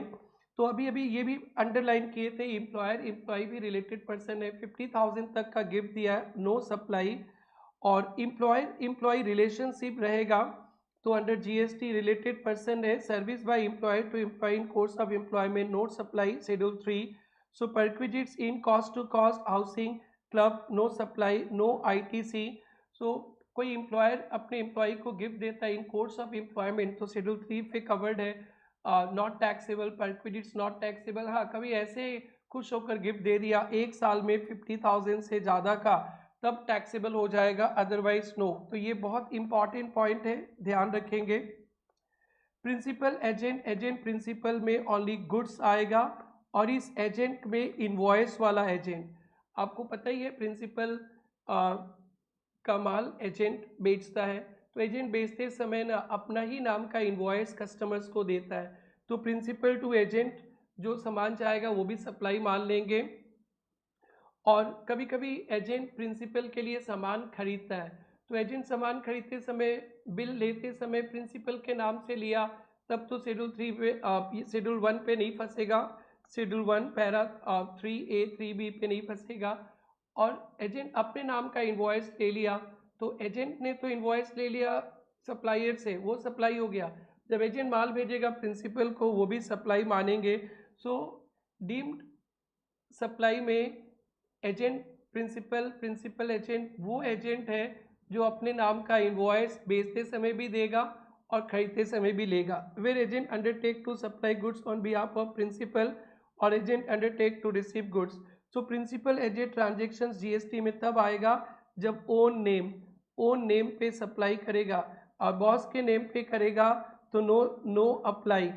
तो अभी अभी ये भी अंडरलाइन किए थे, एम्प्लॉयर एम्प्लॉय भी रिलेटेड पर्सन है, 50,000 तक का गिफ्ट दिया है, नो सप्लाई। और एम्प्लॉयर एम्प्लॉय रिलेशनशिप रहेगा, तो अंडर GST रिलेटेड पर्सन है। Service by employer to employee in course of employment, no supply, schedule 3। So perquisites in cost to cost housing club, no supply, no ITC। So कोई employer अपने employee को gift देता है in course of employment, तो schedule 3 पे covered है, not taxable, perquisites not taxable. हाँ, कभी ऐसे खुश होकर गिफ्ट दे दिया 1 साल में 50,000 से ज़्यादा का, तब टैक्सेबल हो जाएगा, अदरवाइज नो। तो ये बहुत इंपॉर्टेंट पॉइंट है, ध्यान रखेंगे। प्रिंसिपल एजेंट, एजेंट प्रिंसिपल में ओनली गुड्स आएगा, और इस एजेंट में इनवॉइस वाला एजेंट, आपको पता ही है प्रिंसिपल का माल एजेंट बेचता है, तो एजेंट बेचते समय ना अपना ही नाम का इनवॉइस कस्टमर्स को देता है, तो प्रिंसिपल टू एजेंट जो सामान चाहेगा वो भी सप्लाई मान लेंगे। और कभी कभी एजेंट प्रिंसिपल के लिए सामान खरीदता है, तो एजेंट सामान खरीदते समय बिल लेते समय प्रिंसिपल के नाम से लिया, तब तो शेड्यूल 3 पे शेड्यूल 1 पे नहीं फंसेगा, शेड्यूल 1 पैरा 3A 3B पे नहीं फंसेगा। और एजेंट अपने नाम का इन्वॉइस ले लिया, तो एजेंट ने तो इन्वॉइस ले लिया सप्लायर से, वो सप्लाई हो गया। जब एजेंट माल भेजेगा प्रिंसिपल को, वो भी सप्लाई मानेंगे। सो डीम्ड सप्लाई में एजेंट प्रिंसिपल, प्रिंसिपल एजेंट वो एजेंट है जो अपने नाम का इनवॉइस बेचते समय भी देगा और खरीदते समय भी लेगा। Where agent undertake to supply goods on behalf of principal और agent undertake to receive goods. So principal agent transaction GST में तब आएगा जब ओन नेम पे सप्लाई करेगा और बॉस के नेम पे करेगा तो know apply.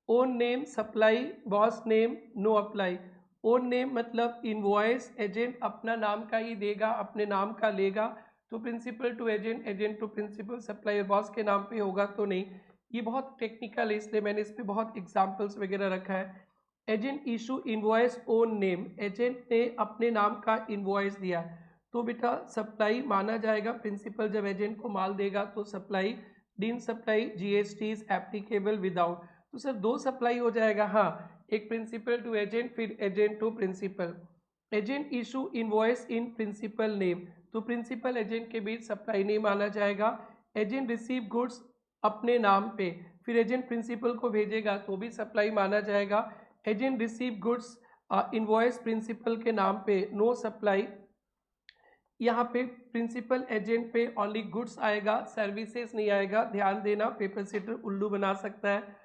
Own name supply, boss name know apply. Own name मतलब इनवॉइस एजेंट अपना नाम का ही देगा, अपने नाम का लेगा, तो principal to agent, agent to principal, supplier boss के नाम पे होगा तो नहीं। ये बहुत टेक्निकल है, इसलिए मैंने इस पर बहुत एग्जाम्पल्स वगैरह रखा है। Agent issue invoice own name, agent ने अपने नाम का इनवॉइस दिया तो बेटा सप्लाई माना जाएगा। प्रिंसिपल जब एजेंट को माल देगा तो supply. Deemed supply GST is applicable without, तो सर 2 सप्लाई हो जाएगा। हाँ, एक प्रिंसिपल टू एजेंट, फिर agent to principal. Agent issue invoice in principal name, तो प्रिंसिपल एजेंट के बीच सप्लाई नहीं माना जाएगा। एजेंट रिसीव गुड्स अपने नाम पे, फिर एजेंट प्रिंसिपल को भेजेगा तो भी सप्लाई माना जाएगा। Agent receive goods invoice principal के नाम पे, नो सप्लाई। यहाँ पे प्रिंसिपल एजेंट पे ओनली गुड्स आएगा, सर्विसेज नहीं आएगा, ध्यान देना, पेपर सेटर उल्लू बना सकता है।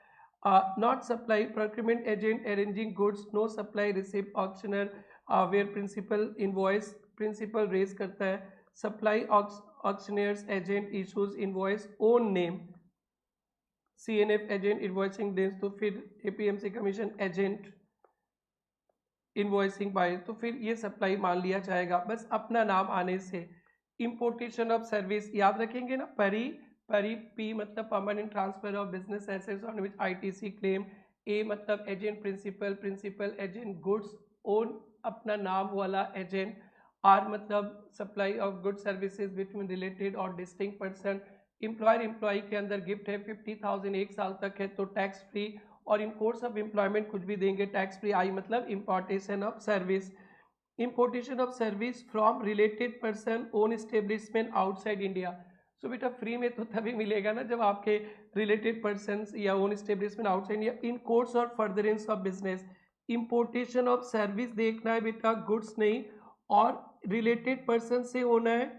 Not supply procurement agent arranging goods, no supply receipt auctioneer where principal invoice principal raise करता है। Supply auctioneers agent issues invoice own name, CNF agent invoicing days, तो फिर APMC commission agent invoicing by, तो फिर ये supply मान लिया जाएगा बस अपना नाम आने से। इंपोर्टेशन ऑफ सर्विस याद रखेंगे ना, परी पी मतलब permanent transfer of business assets on which ITC claim. A मतलब agent principal, principal agent goods own अपना नाम वाला एजेंट। आर मतलब supply of good services between related और डिस्टिंक्ट पर्सन। एम्प्लॉयर एम्प्लॉय के अंदर गिफ्ट है 50,000 1 साल तक है तो टैक्स फ्री, और इन कोर्स ऑफ एम्प्लॉयमेंट कुछ भी देंगे टैक्स फ्री। आई मतलब importation of service. Importation of service from related person own establishment outside India. So बेटा फ्री में तो तभी मिलेगा ना जब आपके रिलेटेड पर्सन या own establishment outside India. In course और furtherance of business. Importation of service देखना है बेटा, गुड्स नहीं, और रिलेटेड पर्सन से होना है,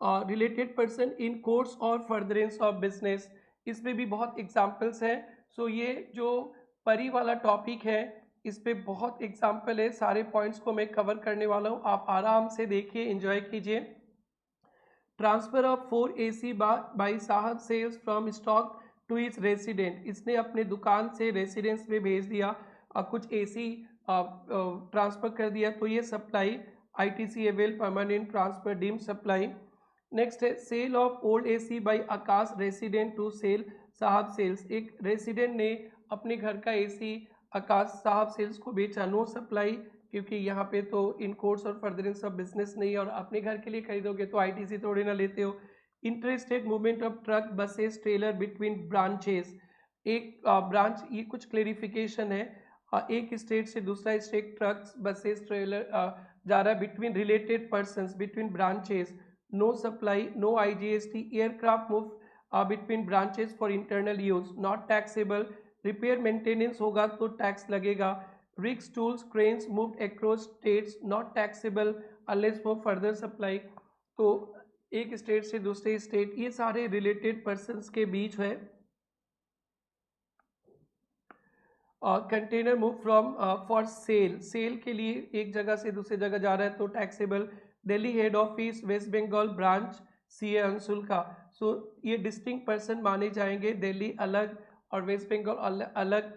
रिलेटेड पर्सन इन कोर्स और फर्दरेंस ऑफ बिजनेस। इसमें भी बहुत एग्जाम्पल्स हैं। सो ये जो परी वाला टॉपिक है इस पे बहुत एग्जाम्पल है, सारे पॉइंट्स को मैं कवर करने वाला हूँ, आप आराम से देखिए, एंजॉय कीजिए। ट्रांसफर ऑफ 4AC बाई साहब sales from stock to is resident, इसने अपने दुकान से रेसिडेंस में भेज दिया कुछ AC ट्रांसफर कर दिया, तो ये supply ITC avail permanent transfer deem supply. Next है sale of old AC by Akash resident to sell साहब सेल्स, एक रेसिडेंट ने अपने घर का AC आकाश साहब सेल्स को बेचा, नो सप्लाई, क्योंकि यहाँ पे तो इन कोर्स और फर्दरेंस ऑफ बिजनेस नहीं है, और अपने घर के लिए खरीदोगे तो ITC थोड़ी ना लेते हो। Interstate movement of truck buses trailer between branches, एक ब्रांच, ये कुछ क्लेरिफिकेशन है, एक स्टेट से दूसरा स्टेट ट्रक्स बसेस ट्रेलर जा रहा है between related persons, between branches, no supply, no IGST। Aircraft move between branches for internal use, not taxable. Repair maintenance होगा तो टैक्स लगेगा। Rigs tools cranes moved across states, not taxable unless for further supply. तो एक state से दूसरे state, ये सारे related persons के बीच है। Container move from for sale, sale के लिए एक जगह से दूसरी जगह जा रहा है तो taxable. Delhi head office West Bengal branch CA Anshul का, सो ये डिस्टिंक्ट पर्सन माने जाएंगे, दिल्ली अलग और वेस्ट बंगाल अलग।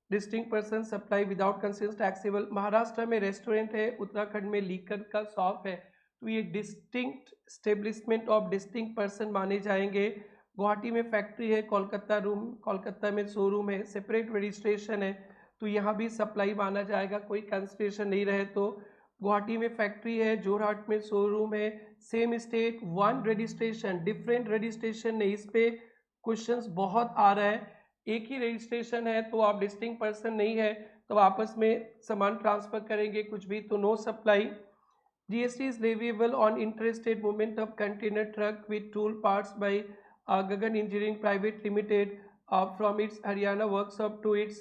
Distinct person supply without consent taxable. Maharashtra में रेस्टोरेंट है, उत्तराखंड में लीकर का शॉप है, तो ये distinct establishment of distinct person माने जाएंगे। गुवाहाटी में फैक्ट्री है, कोलकाता में शोरूम है, सेपरेट रजिस्ट्रेशन है, तो यहाँ भी सप्लाई माना जाएगा, कोई कंसिडरेशन नहीं रहे तो। गुवाहाटी में फैक्ट्री है, जोरहाट में शोरूम है, same state one registration, different registration नहीं, इस पे क्वेश्चंस बहुत आ रहा है। एक ही रजिस्ट्रेशन है तो आप डिस्टिंक्ट पर्सन नहीं है तो आपस में सामान ट्रांसफर करेंगे कुछ भी, तो no supply. GST is leviable on interstate movement of container truck with tool parts by Gagan Engineering Private Limited from its Haryana workshop to its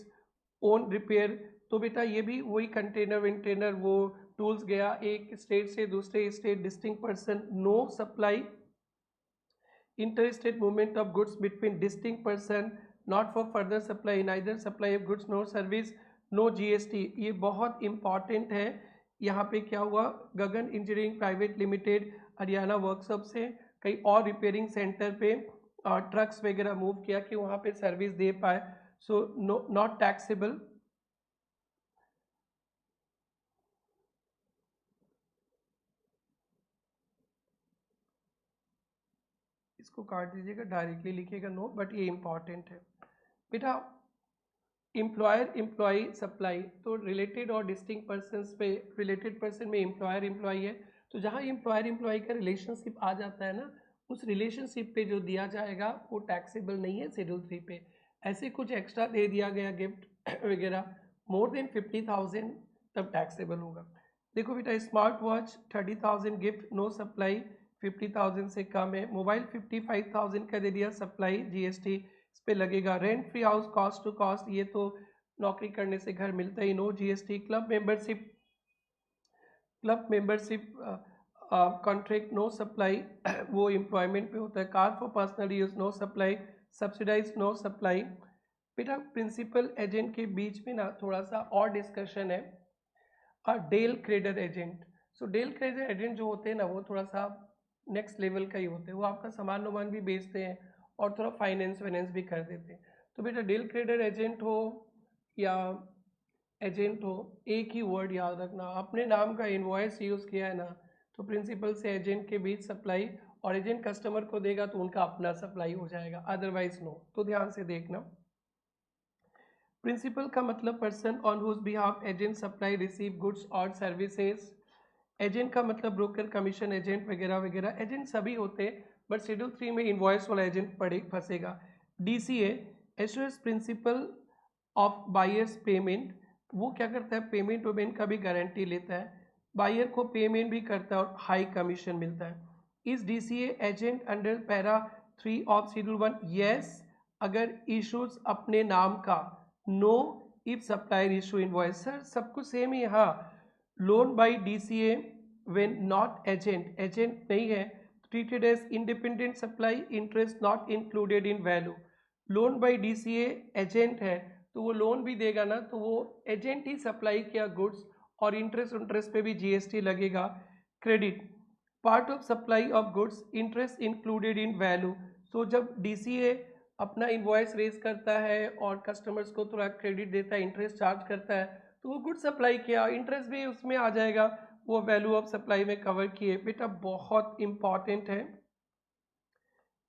own repair। तो बेटा ये भी वही कंटेनर वेंटेनर वो टूल्स गया एक स्टेट से दूसरे state, distinct person no supply. interstate movement of goods between distinct person not for further supply, neither supply of goods nor service, no GST। ये बहुत इंपॉर्टेंट है। यहाँ पे क्या हुआ, Gagan engineering private limited Haryana workshop से कई और रिपेयरिंग सेंटर पे ट्रक्स वगैरह मूव किया कि वहाँ पे सर्विस दे पाए, सो नो नॉट टैक्सेबल। इसको काट दीजिएगा, डायरेक्टली लिखिएगा नो, बट ये इंपॉर्टेंट है बेटा। एम्प्लॉयर एम्प्लॉई सप्लाई, तो रिलेटेड और डिस्टिंक्ट पर्सन्स पे, रिलेटेड पर्सन में एम्प्लॉयर एम्प्लॉई है, तो जहाँ एम्प्लॉयर एम्प्लॉई का रिलेशनशिप आ जाता है ना, उस रिलेशनशिप पे जो दिया जाएगा वो टैक्सेबल नहीं है शेड्यूल 3 पे। ऐसे कुछ एक्स्ट्रा दे दिया गया गिफ्ट वगैरह मोर देन 50,000 तब टैक्सेबल होगा। देखो बेटा smart watch 30,000 gift no supply, 50,000 से कम है। मोबाइल 55,000 का दे दिया सप्लाई, GST इस पे लगेगा। Rent free house cost to cost, ये तो नौकरी करने से घर मिलता ही, no GST। Club membership contract no supply वो एम्प्लॉयमेंट पे होता है। Car for personal use no supply, subsidize no supply. बेटा प्रिंसिपल एजेंट के बीच में ना थोड़ा सा और डिस्कशन है। Del credere agent, so del credere agent जो होते हैं ना वो थोड़ा सा नेक्स्ट लेवल का ही होते हैं, वो आपका सामान वामान भी बेचते हैं और थोड़ा फाइनेंस वाइनेंस भी कर देते हैं। तो बेटा डेल क्रेडर एजेंट हो या एजेंट हो, एक ही वर्ड याद रखना, अपने नाम का इनवॉइस यूज़ किया है ना तो प्रिंसिपल से एजेंट के बीच सप्लाई, और एजेंट कस्टमर को देगा तो उनका अपना सप्लाई हो जाएगा, अदरवाइज नो। तो ध्यान से देखना, प्रिंसिपल का मतलब person on whose behalf agent supply receive goods और सर्विसेज। एजेंट का मतलब ब्रोकर, कमीशन एजेंट वगैरह वगैरह, एजेंट सभी होते हैं बट शेड्यूल 3 में इनवॉइस वाला एजेंट पड़े फंसेगा। DCA assures principle of buyers payment, वो क्या करता है, पेमेंट वेमेंट का भी गारंटी लेता है, बायर को पेमेंट भी करता है और हाई कमीशन मिलता है। इस DCA agent under para 3 of schedule 1, yes अगर इशूज अपने नाम का, know if supplier issue invoice. Sir सब कुछ सेम ही, हाँ loan by DCA when not agent, agent नहीं है treated as independent supply, interest not included in value। Loan by DCA agent है तो वो लोन भी देगा ना, तो वो एजेंट ही सप्लाई किया गुड्स और इंटरेस्ट पे भी GST लगेगा। Credit part of supply of goods, interest included in value. So जब DCA अपना इन्वॉइस रेज करता है और कस्टमर्स को थोड़ा क्रेडिट देता है, इंटरेस्ट चार्ज करता है, तो वो गुड सप्लाई किया, इंटरेस्ट भी उसमें आ जाएगा, वो वैल्यू ऑफ सप्लाई में कवर किए। बेटा बहुत इंपॉर्टेंट है,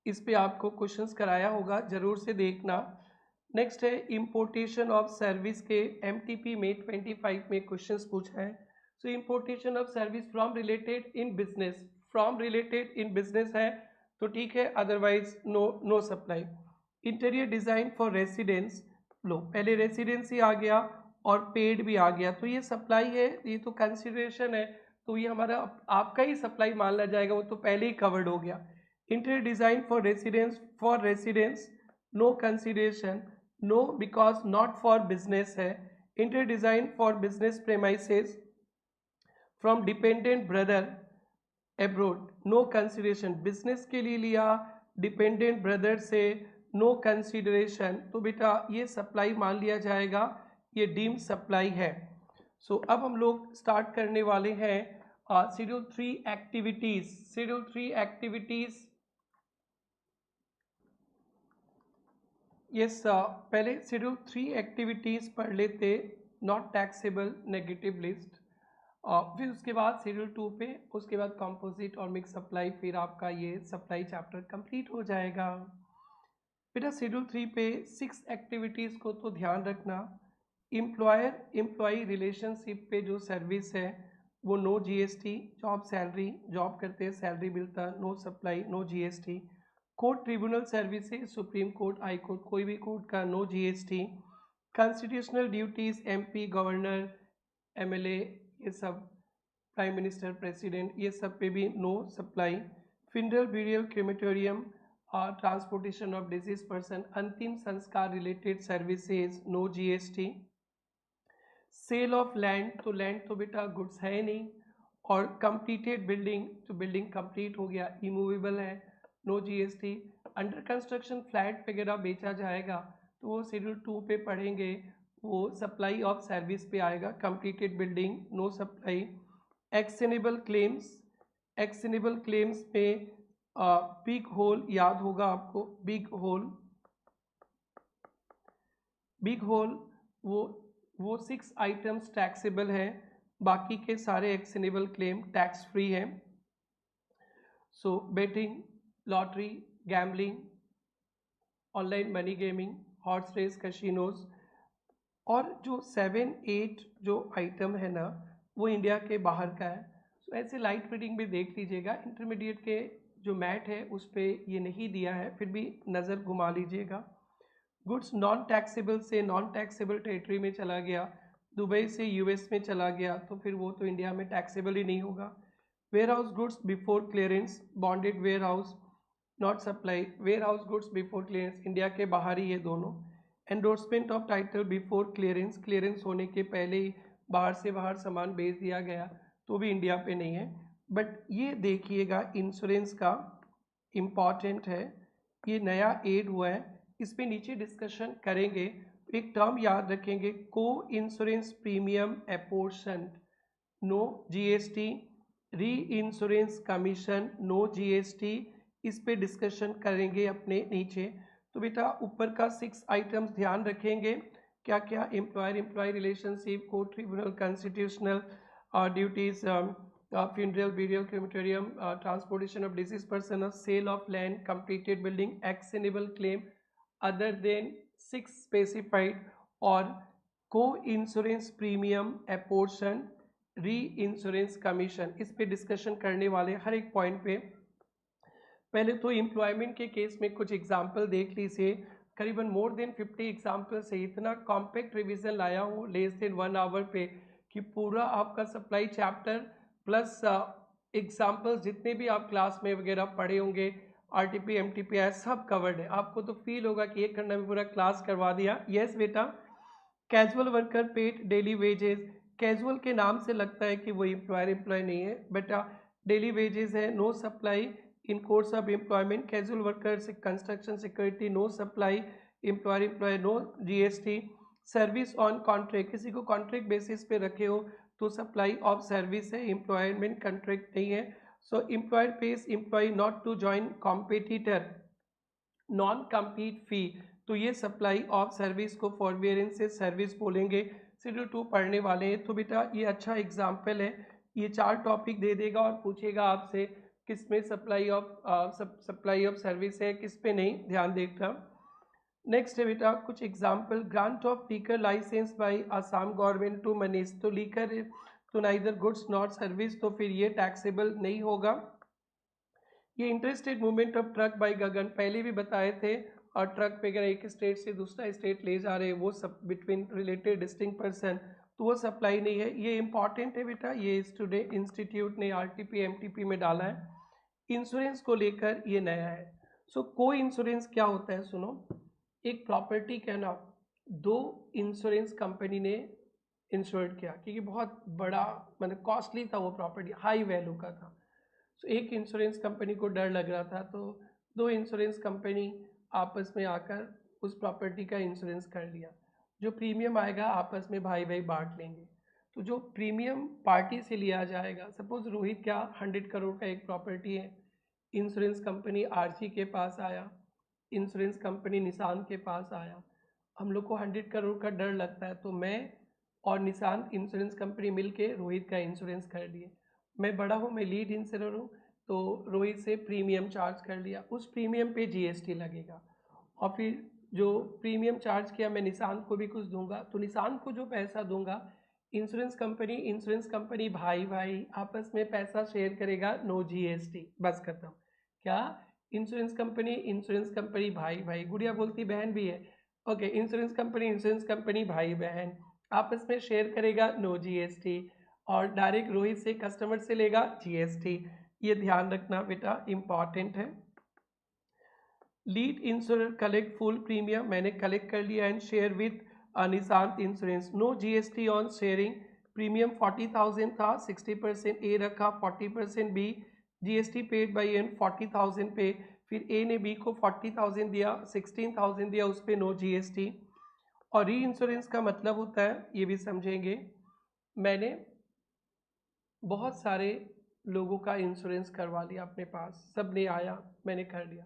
इस पे आपको क्वेश्चंस कराया होगा, जरूर से देखना। नेक्स्ट है इंपोर्टेशन ऑफ सर्विस के MTP में 25 में क्वेश्चंस पूछा है। So importation of service from related in business, from related in business है तो ठीक है, otherwise no supply. Interior design for residence, लो पहले रेसिडेंस ही आ गया और पेड भी आ गया, तो ये सप्लाई है, ये तो कंसिडरेशन है, तो ये हमारा आपका ही सप्लाई माना जाएगा, वो तो पहले ही कवर्ड हो गया। Interior design for residence no consideration, no because not for business है। Interior design for business premises from dependent brother abroad, no consideration, business के लिए लिया डिपेंडेंट ब्रदर से, नो कंसिडरेशन, तो बेटा ये सप्लाई मान लिया जाएगा, ये डीम्ड सप्लाई है। सो अब हम लोग स्टार्ट करने वाले हैं schedule 3 activities. Schedule 3 activities, yes पहले शेड्यूल 3 एक्टिविटीज पढ़ लेते, नॉट टैक्सेबल, नेगेटिव लिस्ट, फिर उसके बाद शेड्यूल 2 पे, उसके बाद कंपोजिट और मिक्स सप्लाई, फिर आपका ये सप्लाई चैप्टर कंप्लीट हो जाएगा। बेटा शेड्यूल 3 पे 6 एक्टिविटीज़ को तो ध्यान रखना। एम्प्लॉयर एम्प्लॉई रिलेशनशिप पे जो सर्विस है वो no GST, job salary, job करते हैं सैलरी मिलता, no supply, no GST. Court tribunal services, supreme court, high court, कोई भी कोर्ट का, no GST. Constitutional duties, MP, governor, MLA, ये सब, प्राइम मिनिस्टर, प्रेसिडेंट, ये सब पे भी no supply. Funeral, burial, crematorium, transportation of deceased person, अंतिम संस्कार related services, no GST. Sale of land, तो लैंड तो बेटा गुड्स है नहीं, और कंप्लीटेड बिल्डिंग, तो बिल्डिंग कंप्लीट हो गया, इमूवेबल है, no GST. Under construction flat वगैरह बेचा जाएगा तो वो शेड्यूल 2 पे पढ़ेंगे, वो सप्लाई ऑफ सर्विस पे आएगा, completed building, no supply. Actionable claims, actionable claims में बिग होल याद होगा आपको, बिग होल, बिग होल वो 6 आइटम्स टैक्सेबल है, बाकी के सारे एक्शनेबल क्लेम टैक्स फ्री है। So betting, lottery, gambling, online money gaming, horse race, casinos, और जो 7-8 जो आइटम है ना वो इंडिया के बाहर का है। सो ऐसे लाइट रीडिंग भी देख लीजिएगा, इंटरमीडिएट के जो मैट है उस पर ये नहीं दिया है, फिर भी नज़र घुमा लीजिएगा। गुड्स नॉन टैक्सेबल से नॉन टैक्सेबल टेरिटरी में चला गया, दुबई से यूएस में चला गया, तो फिर वो तो इंडिया में टैक्सेबल ही नहीं होगा। Warehouse goods before clearance, bonded warehouse, not supply, warehouse goods before clearance, India के बाहर ही ये दोनों। Endorsement of title before clearance, clearance होने के पहले ही बाहर से बाहर सामान बेच दिया गया तो भी इंडिया पे नहीं है। बट ये देखिएगा इंश्योरेंस का इम्पॉर्टेंट है, ये नया एड हुआ है, इस पे नीचे डिस्कशन करेंगे। एक टर्म याद रखेंगे, को इंश्योरेंस प्रीमियम एपोर्शन, नो जीएसटी, री इंश्योरेंस कमीशन, नो जीएसटी, इस पे डिस्कशन करेंगे अपने नीचे। तो बेटा ऊपर का 6 आइटम्स ध्यान रखेंगे, क्या क्या, employer employee relationship, court tribunal, constitutional duties, funeral, burial, crematorium, transportation of deceased person, sale of land, completed building, actionable claim other than 6 specified, और co-insurance premium apportion, री-इंश्योरेंस कमीशन, इस पे डिस्कशन करने वाले हर एक पॉइंट पे। पहले तो एम्प्लॉयमेंट के केस में कुछ एग्जाम्पल देख लीजिए, करीबन मोर देन 50 एग्जाम्पल से इतना कॉम्पैक्ट रिवीजन लाया हूँ लेस देन 1 आवर पे कि पूरा आपका सप्लाई चैप्टर प्लस एग्जाम्पल्स जितने भी आप क्लास में वगैरह पढ़े होंगे, आरटीपी, एमटीपी, सब कवर्ड है। आपको तो फील होगा कि 1 घंटा में पूरा क्लास करवा दिया। यस बेटा, casual worker paid daily wages, casual के नाम से लगता है कि वो एम्प्लॉयर एम्प्लॉय नहीं है, बेटा डेली वेजेस है, no supply in course of employment, casual worker से construction security, no supply, employer employee, no GST. Service on contract, किसी को कॉन्ट्रैक्ट बेसिस पे रखे हो तो सप्लाई ऑफ सर्विस है, एम्प्लॉयमेंट कॉन्ट्रैक्ट नहीं है। So employer pays employee not to join competitor, non compete fee, तो ये सप्लाई ऑफ सर्विस को फॉरबियरेंस से सर्विस बोलेंगे, शेड्यूल 2 पढ़ने वाले हैं। तो बेटा ये अच्छा एग्जाम्पल है, ये 4 टॉपिक दे देगा और पूछेगा आपसे किस में सप्लाई ऑफ सर्विस है, किस पे नहीं, ध्यान देगा। नेक्स्ट है बेटा कुछ example, grant of liquor licence by Assam government to Manish, तो लीकर तो नाइदर गुड्स नॉट सर्विस, तो फिर ये टैक्सेबल नहीं होगा। ये interested movement of truck by Gagan, पहले भी बताए थे, और ट्रक वगैरह एक स्टेट से दूसरा स्टेट ले जा रहे हैं, वो सब बिटवीन रिलेटेड डिस्टिंक्ट पर्सन, तो वो सप्लाई नहीं है। ये इंपॉर्टेंट है बेटा, ये स्टूडेंट इंस्टीट्यूट ने आरटीपी एमटीपी में डाला है। इंश्योरेंस को लेकर ये नया है। सो को इंश्योरेंस क्या होता है सुनो, एक प्रॉपर्टी का ना 2 इंश्योरेंस कंपनी ने इंश्योर्ड किया, क्योंकि बहुत बड़ा मतलब कॉस्टली था वो प्रॉपर्टी, हाई वैल्यू का था। सो एक इंश्योरेंस कंपनी को डर लग रहा था, तो 2 इंश्योरेंस कंपनी आपस में आकर उस प्रॉपर्टी का इंश्योरेंस कर लिया। जो प्रीमियम आएगा आपस में भाई भाई बांट लेंगे। तो जो प्रीमियम पार्टी से लिया जाएगा, सपोज रोहित क्या 100 करोड़ का एक प्रॉपर्टी है, इंश्योरेंस कंपनी आरजी के पास आया, इंश्योरेंस कंपनी निशान के पास आया, हम लोग को 100 करोड़ का डर लगता है, तो मैं और निशान इंश्योरेंस कंपनी मिलके रोहित का इंश्योरेंस कर लिए। मैं बड़ा हूँ, मैं लीड इंश्योरर हूँ, तो रोहित से प्रीमियम चार्ज कर लिया, उस प्रीमियम पे जीएसटी लगेगा, और फिर जो प्रीमियम चार्ज किया मैं निशान को भी कुछ दूंगा, तो निशान को जो पैसा दूंगा इंश्योरेंस कंपनी भाई भाई आपस में पैसा शेयर करेगा, नो जीएसटी, बस खत्म। क्या? इंश्योरेंस कंपनी भाई भाई, गुड़िया बोलती बहन भी है, ओके, इंश्योरेंस कंपनी भाई बहन आपस में शेयर करेगा, नो जीएसटी, और डायरेक्ट रोहित से कस्टमर से लेगा जीएसटी। ये ध्यान रखना बेटा, इंपॉर्टेंट है। Lead insurance collect full premium, मैंने कलेक्ट कर लिया and share with Nishant insurance, no GST on sharing. Premium 40,000 था, 60% ए रखा, 40% B, GST paid by N 40,000 पे, फिर ए ने बी को 40,000 दिया, 16,000 दिया, उस पर नो जीएसटी। और री इंश्योरेंस का मतलब होता है, ये भी समझेंगे, मैंने बहुत सारे लोगों का इंश्योरेंस करवा लिया अपने पास, सब ने आया, मैंने कर लिया,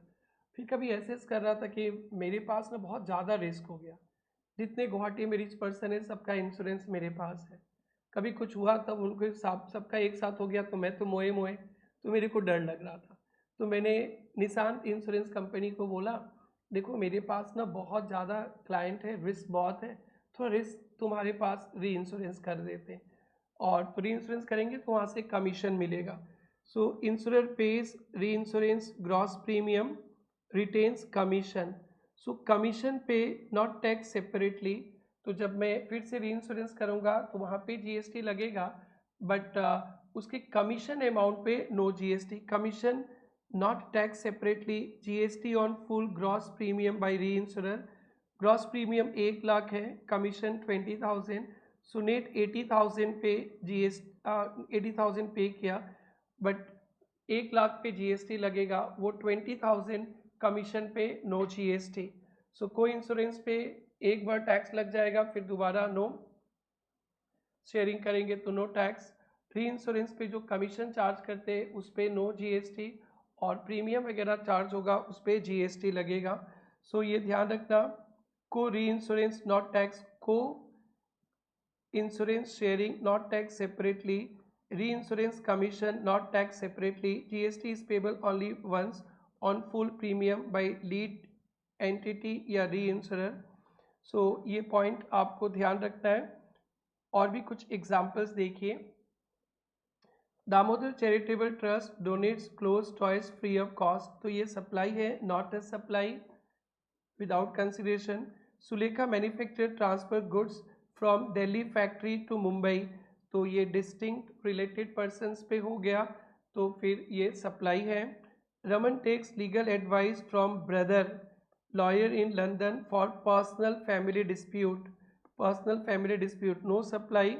फिर कभी एसेस कर रहा था कि मेरे पास ना बहुत ज़्यादा रिस्क हो गया, जितने गुवाहाटी में रिच पर्सन है सबका इंश्योरेंस मेरे पास है, कभी कुछ हुआ तब उनको सबका एक साथ हो गया तो मैं तो मोए मोए, तो मेरे को डर लग रहा था। तो मैंने निशांत इंश्योरेंस कंपनी को बोला, देखो मेरे पास ना बहुत ज़्यादा क्लाइंट है, रिस्क बहुत है, थोड़ा रिस्क तुम्हारे पास री इंश्योरेंस कर देते हैं, और री इंश्योरेंस करेंगे तो वहाँ से कमीशन मिलेगा। सो इंश्योरर पेज री insurance gross premium, retains commission, सो कमीशन पे नॉट टैक्स सेपरेटली। तो जब मैं फिर से री इंश्योरेंस करूँगा तो वहाँ पे जीएसटी लगेगा, बट उसके कमीशन अमाउंट पे no GST, commission not tax separately, GST on full gross premium by reinsurer, gross premium 1,00,000 है, कमीशन 20,000, सो नेट 80,000 पे जीएस 80,000 पे किया, बट 1,00,000 पे जीएसटी लगेगा, वो 20,000 कमीशन पे नो जीएसटी। सो कोई इंश्योरेंस पे एक बार टैक्स लग जाएगा, फिर दोबारा नो, शेयरिंग करेंगे तो नो टैक्स। री इंश्योरेंस पे जो कमीशन चार्ज करते हैं उस पर नो जीएसटी, और प्रीमियम वगैरह चार्ज होगा उस पर जीएसटी लगेगा। सो ये ध्यान रखना, को री इंश्योरेंस नॉट टैक्स, को insurance sharing not tax separately, reinsurance commission not taxed separately, GST is payable only once on full premium by lead entity या reinsurer। सो ये पॉइंट आपको ध्यान रखना है। और भी कुछ एग्जाम्पल्स देखिए, Damodar charitable trust donates clothes toys free of cost, तो ये सप्लाई है, not a supply without consideration. Sulekha manufacture transfer goods from Delhi factory to Mumbai, तो ये डिस्टिंक्ट रिलेटेड पर्सन्स पे हो गया, तो फिर ये सप्लाई है। Raman takes legal advice from brother lawyer in London for personal family dispute, no supply.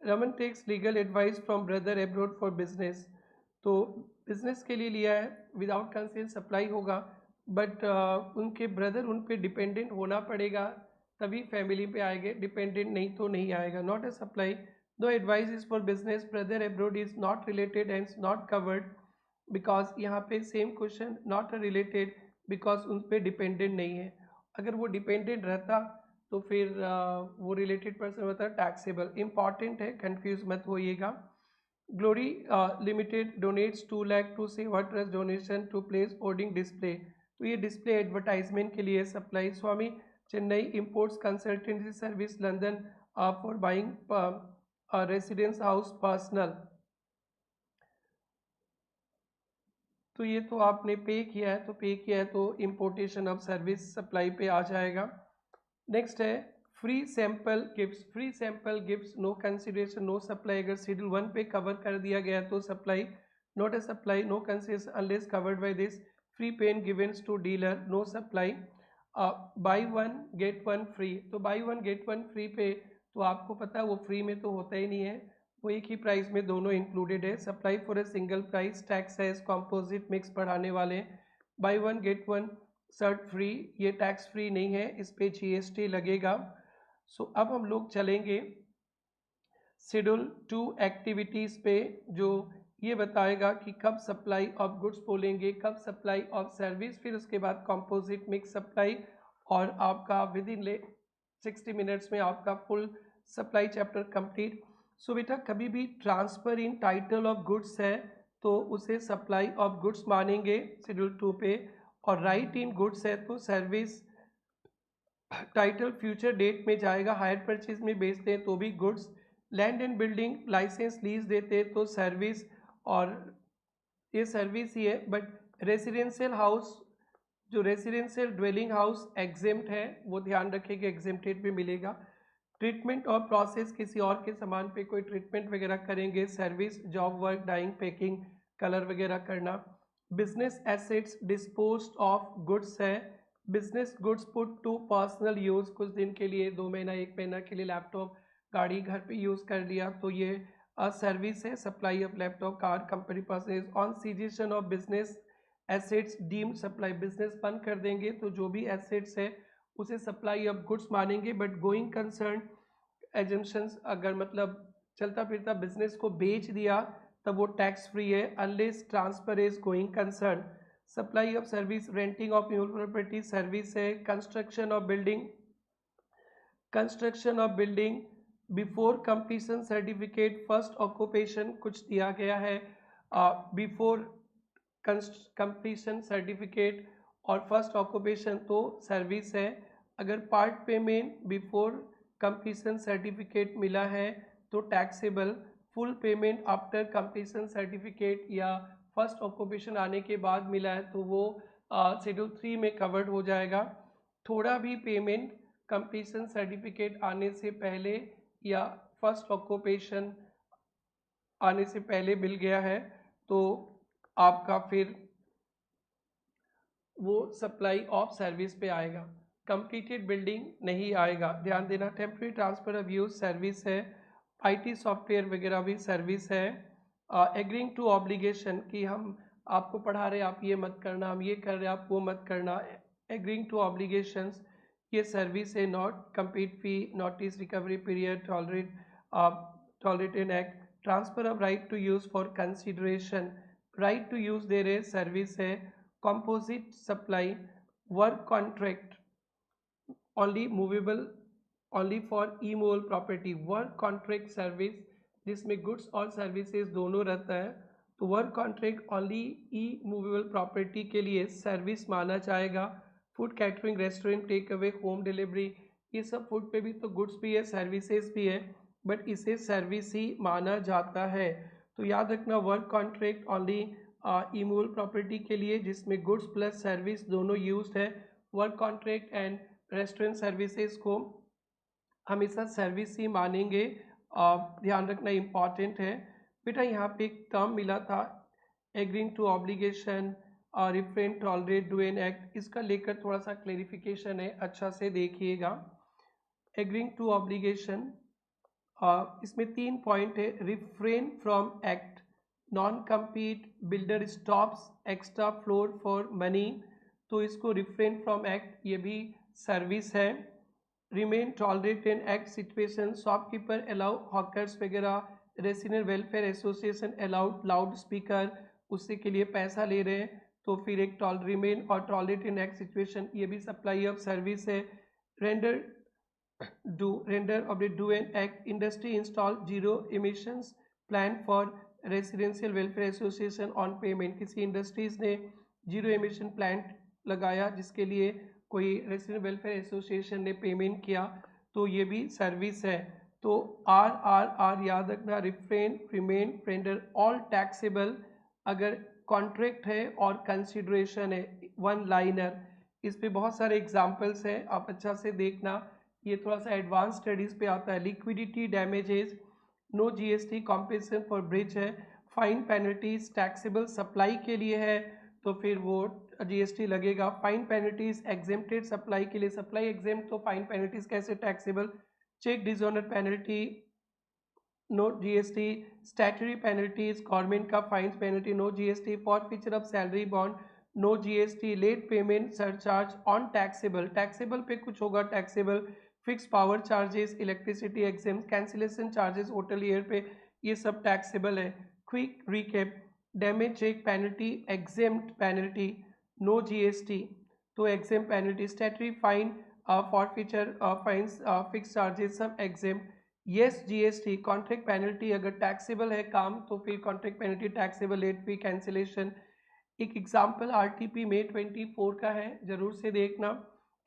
Raman takes legal advice from brother abroad for business, तो बिजनेस के लिए लिया है, विदाउट कंसेंट सप्लाई होगा, बट उनके ब्रदर उन पे डिपेंडेंट होना पड़ेगा तभी फैमिली पे आएंगे, डिपेंडेंट नहीं तो नहीं आएगा, नॉट ए सप्लाई। दो advice is for business, brother abroad is not related and not covered, because यहाँ पे same question, not related because उन पे डिपेंडेंट नहीं है, अगर वो डिपेंडेंट रहता तो फिर वो रिलेटेड पर्सन होता है टैक्सेबल, इंपॉर्टेंट है, कंफ्यूज मत होइएगा। Glory limited donates 2 lakh to Seva trust donation to place hoarding display, तो ये डिस्प्ले एडवर्टाइजमेंट के लिए supply. Swami Chennai imports consultancy service London for buying residence house personal, तो ये तो आपने पे किया है, तो पे किया है तो इम्पोर्टेशन ऑफ सर्विस सप्लाई पे आ जाएगा। नेक्स्ट है free sample gifts no consideration no supply, अगर शेड्यूल 1 पे कवर कर दिया गया तो supply, not a supply, no consideration unless covered by this, free pen givens to dealer, no supply. Buy one get one free, तो buy one get one free पे तो आपको पता है वो फ्री में तो होता ही नहीं है, वो एक ही प्राइस में दोनों इंक्लूडेड है। Supply for a single price, tax है, कॉम्पोजिट मिक्स बढ़ाने वाले, buy one get one shirt free, ये टैक्स फ्री नहीं है, इस पे जीएसटी लगेगा। सो अब हम लोग चलेंगे शेड्यूल 2 एक्टिविटीज़ पे, जो ये बताएगा कि कब सप्लाई ऑफ गुड्स बोलेंगे, कब सप्लाई ऑफ सर्विस, फिर उसके बाद कॉम्पोजिट मिक्स सप्लाई, और आपका विद इन 60 मिनट्स में आपका फुल सप्लाई चैप्टर कंप्लीट। सो बेटा कभी भी transfer in title of goods है तो उसे सप्लाई ऑफ गुड्स मानेंगे शेड्यूल 2 पे। और राइट इन गुड्स है तो सर्विस टाइटल फ्यूचर डेट में जाएगा। हायर परचेज में बेचते हैं तो भी goods. Land and building licence lease देते हैं तो सर्विस, और ये सर्विस ही है। बट रेसिडेंशियल हाउस, जो रेसिडेंशियल ड्वेलिंग हाउस एग्जेम्प्ट है, वो ध्यान रखिएगा एग्जेम्प्टेड में मिलेगा। ट्रीटमेंट और प्रोसेस, किसी और के सामान पे कोई ट्रीटमेंट वगैरह करेंगे, service. Job work, dyeing, packing, colour वगैरह करना। Business assets disposed off goods है। Business goods put to personal use, कुछ दिन के लिए, 2 महीना 1 महीना के लिए लैपटॉप, गाड़ी घर पे यूज़ कर लिया, तो ये सर्विस है। Supply of laptop, car, company पर्सेज। On cessation of business assets deemed supply, business बंद कर देंगे तो जो भी एसेट्स है उसे सप्लाई ऑफ गुड्स मानेंगे। बट गोइंग कंसर्न एजम्पशंस, अगर मतलब चलता फिरता बिजनेस को बेच दिया तब वो टैक्स फ्री है, unless transfer is going concern. Supply of service, renting of new property service है। Construction of building, construction of building before completion certificate, first occupation कुछ दिया गया है, बिफोर कंप्लीशन सर्टिफिकेट और फर्स्ट ऑक्यूपेशन तो service है। अगर part payment before completion certificate मिला है तो taxable. Full payment after completion certificate या फर्स्ट ऑक्यूपेशन आने के बाद मिला है तो वो शेड्यूल 3 में कवर्ड हो जाएगा। थोड़ा भी पेमेंट कंप्लीशन सर्टिफिकेट आने से पहले या फर्स्ट ऑक्यूपेशन आने से पहले मिल गया है तो आपका फिर वो सप्लाई ऑफ सर्विस पे आएगा। कंप्लीटेड बिल्डिंग नहीं आएगा, ध्यान देना। Temporary transfer of use service है। आईटी सॉफ्टवेयर वगैरह भी सर्विस है। एग्रीइंग टू ऑब्लिगेशन, कि हम आपको पढ़ा रहे आप ये मत करना, हम ये कर रहे आप वो मत करना। एग्रीइंग टू ऑब्लिगेशंस, ये सर्विस है। Not complete fee, notice, recovery period, tolerated act. Transfer of right to use for consideration, right to use there है, सर्विस है। Composite supply, work contract only movable, only for immovable property. Work contract service जिसमें goods और services दोनों रहता है तो work contract only immovable property के लिए सर्विस माना जाएगा। Food catering, restaurant, take away, home delivery, ये सब फूड पे भी तो गुड्स भी है, सर्विसेज भी है, बट इसे सर्विस ही माना जाता है। तो याद रखना work contract only immovable property के लिए जिसमें गुड्स प्लस सर्विस दोनों यूज्ड है। Work contract and restaurant services को हमेशा सर्विस ही मानेंगे, ध्यान रखना इम्पॉर्टेंट है। बेटा यहाँ पे एक टर्म मिला था agreeing to obligation, refrain, tolerate, do an act, इसका लेकर थोड़ा सा क्लेरिफिकेशन है, अच्छा से देखिएगा। एग्रीइंग टू ऑब्लिगेशन, इसमें 3 पॉइंट है। Refrain from act, non compete, builder stops extra floor for money, तो इसको रिफ्रेन फ्रॉम एक्ट, ये भी सर्विस है। Remain tolerate in act situation, shopkeeper allow hawkers वगैरह, resident welfare association allowed loudspeaker, उससे के लिए पैसा ले रहे हैं तो फिर एक रिमेन और टॉलरेट इन एक्ट सिचुएशन, ये भी सप्लाई ऑफ सर्विस है। Render of the do and act, industry install zero emissions plan for residential welfare association on payment, किसी इंडस्ट्रीज ने जीरो एमिशन प्लांट लगाया जिसके लिए कोई रेसिडेंट वेलफेयर एसोसिएशन ने पेमेंट किया तो ये भी सर्विस है। तो आर याद रखना, refrain, remain, render, all taxable. अगर कॉन्ट्रैक्ट है और कंसिडरेशन है, वन लाइनर, इस पे बहुत सारे एग्जाम्पल्स हैं, आप अच्छा से देखना, ये थोड़ा सा एडवांस स्टडीज़ पे आता है। Liquidity damages, no GST, compensation for breach है। फाइन पेनल्टीज टैक्सेबल सप्लाई के लिए है तो फिर वो जीएसटी लगेगा। फाइन पेनल्टीज एग्जेम्प्टेड सप्लाई के लिए, सप्लाई एग्जेम्प्ट तो फाइन पेनल्टीज कैसे taxable. Cheque dishonour penalty, no GST. Statutory penalties, government का fine penalty, no GST. Forfeiture of salary bond, no GST. Late payment surcharge on taxable, taxable पे कुछ होगा taxable. Fix power charges, electricity exam, cancellation charges hotel air पे, ये सब taxable है। Quick recap, damage cheque penalty exempt penalty, no GST तो exempt penalty. Statutory fine, forfeiture fines, fix charges सब exempt. Yes GST contract penalty, अगर taxable है काम तो फिर contract penalty taxable, late fee, cancellation. एक एग्जाम्पल आरटीपी May 24 का है, जरूर से देखना।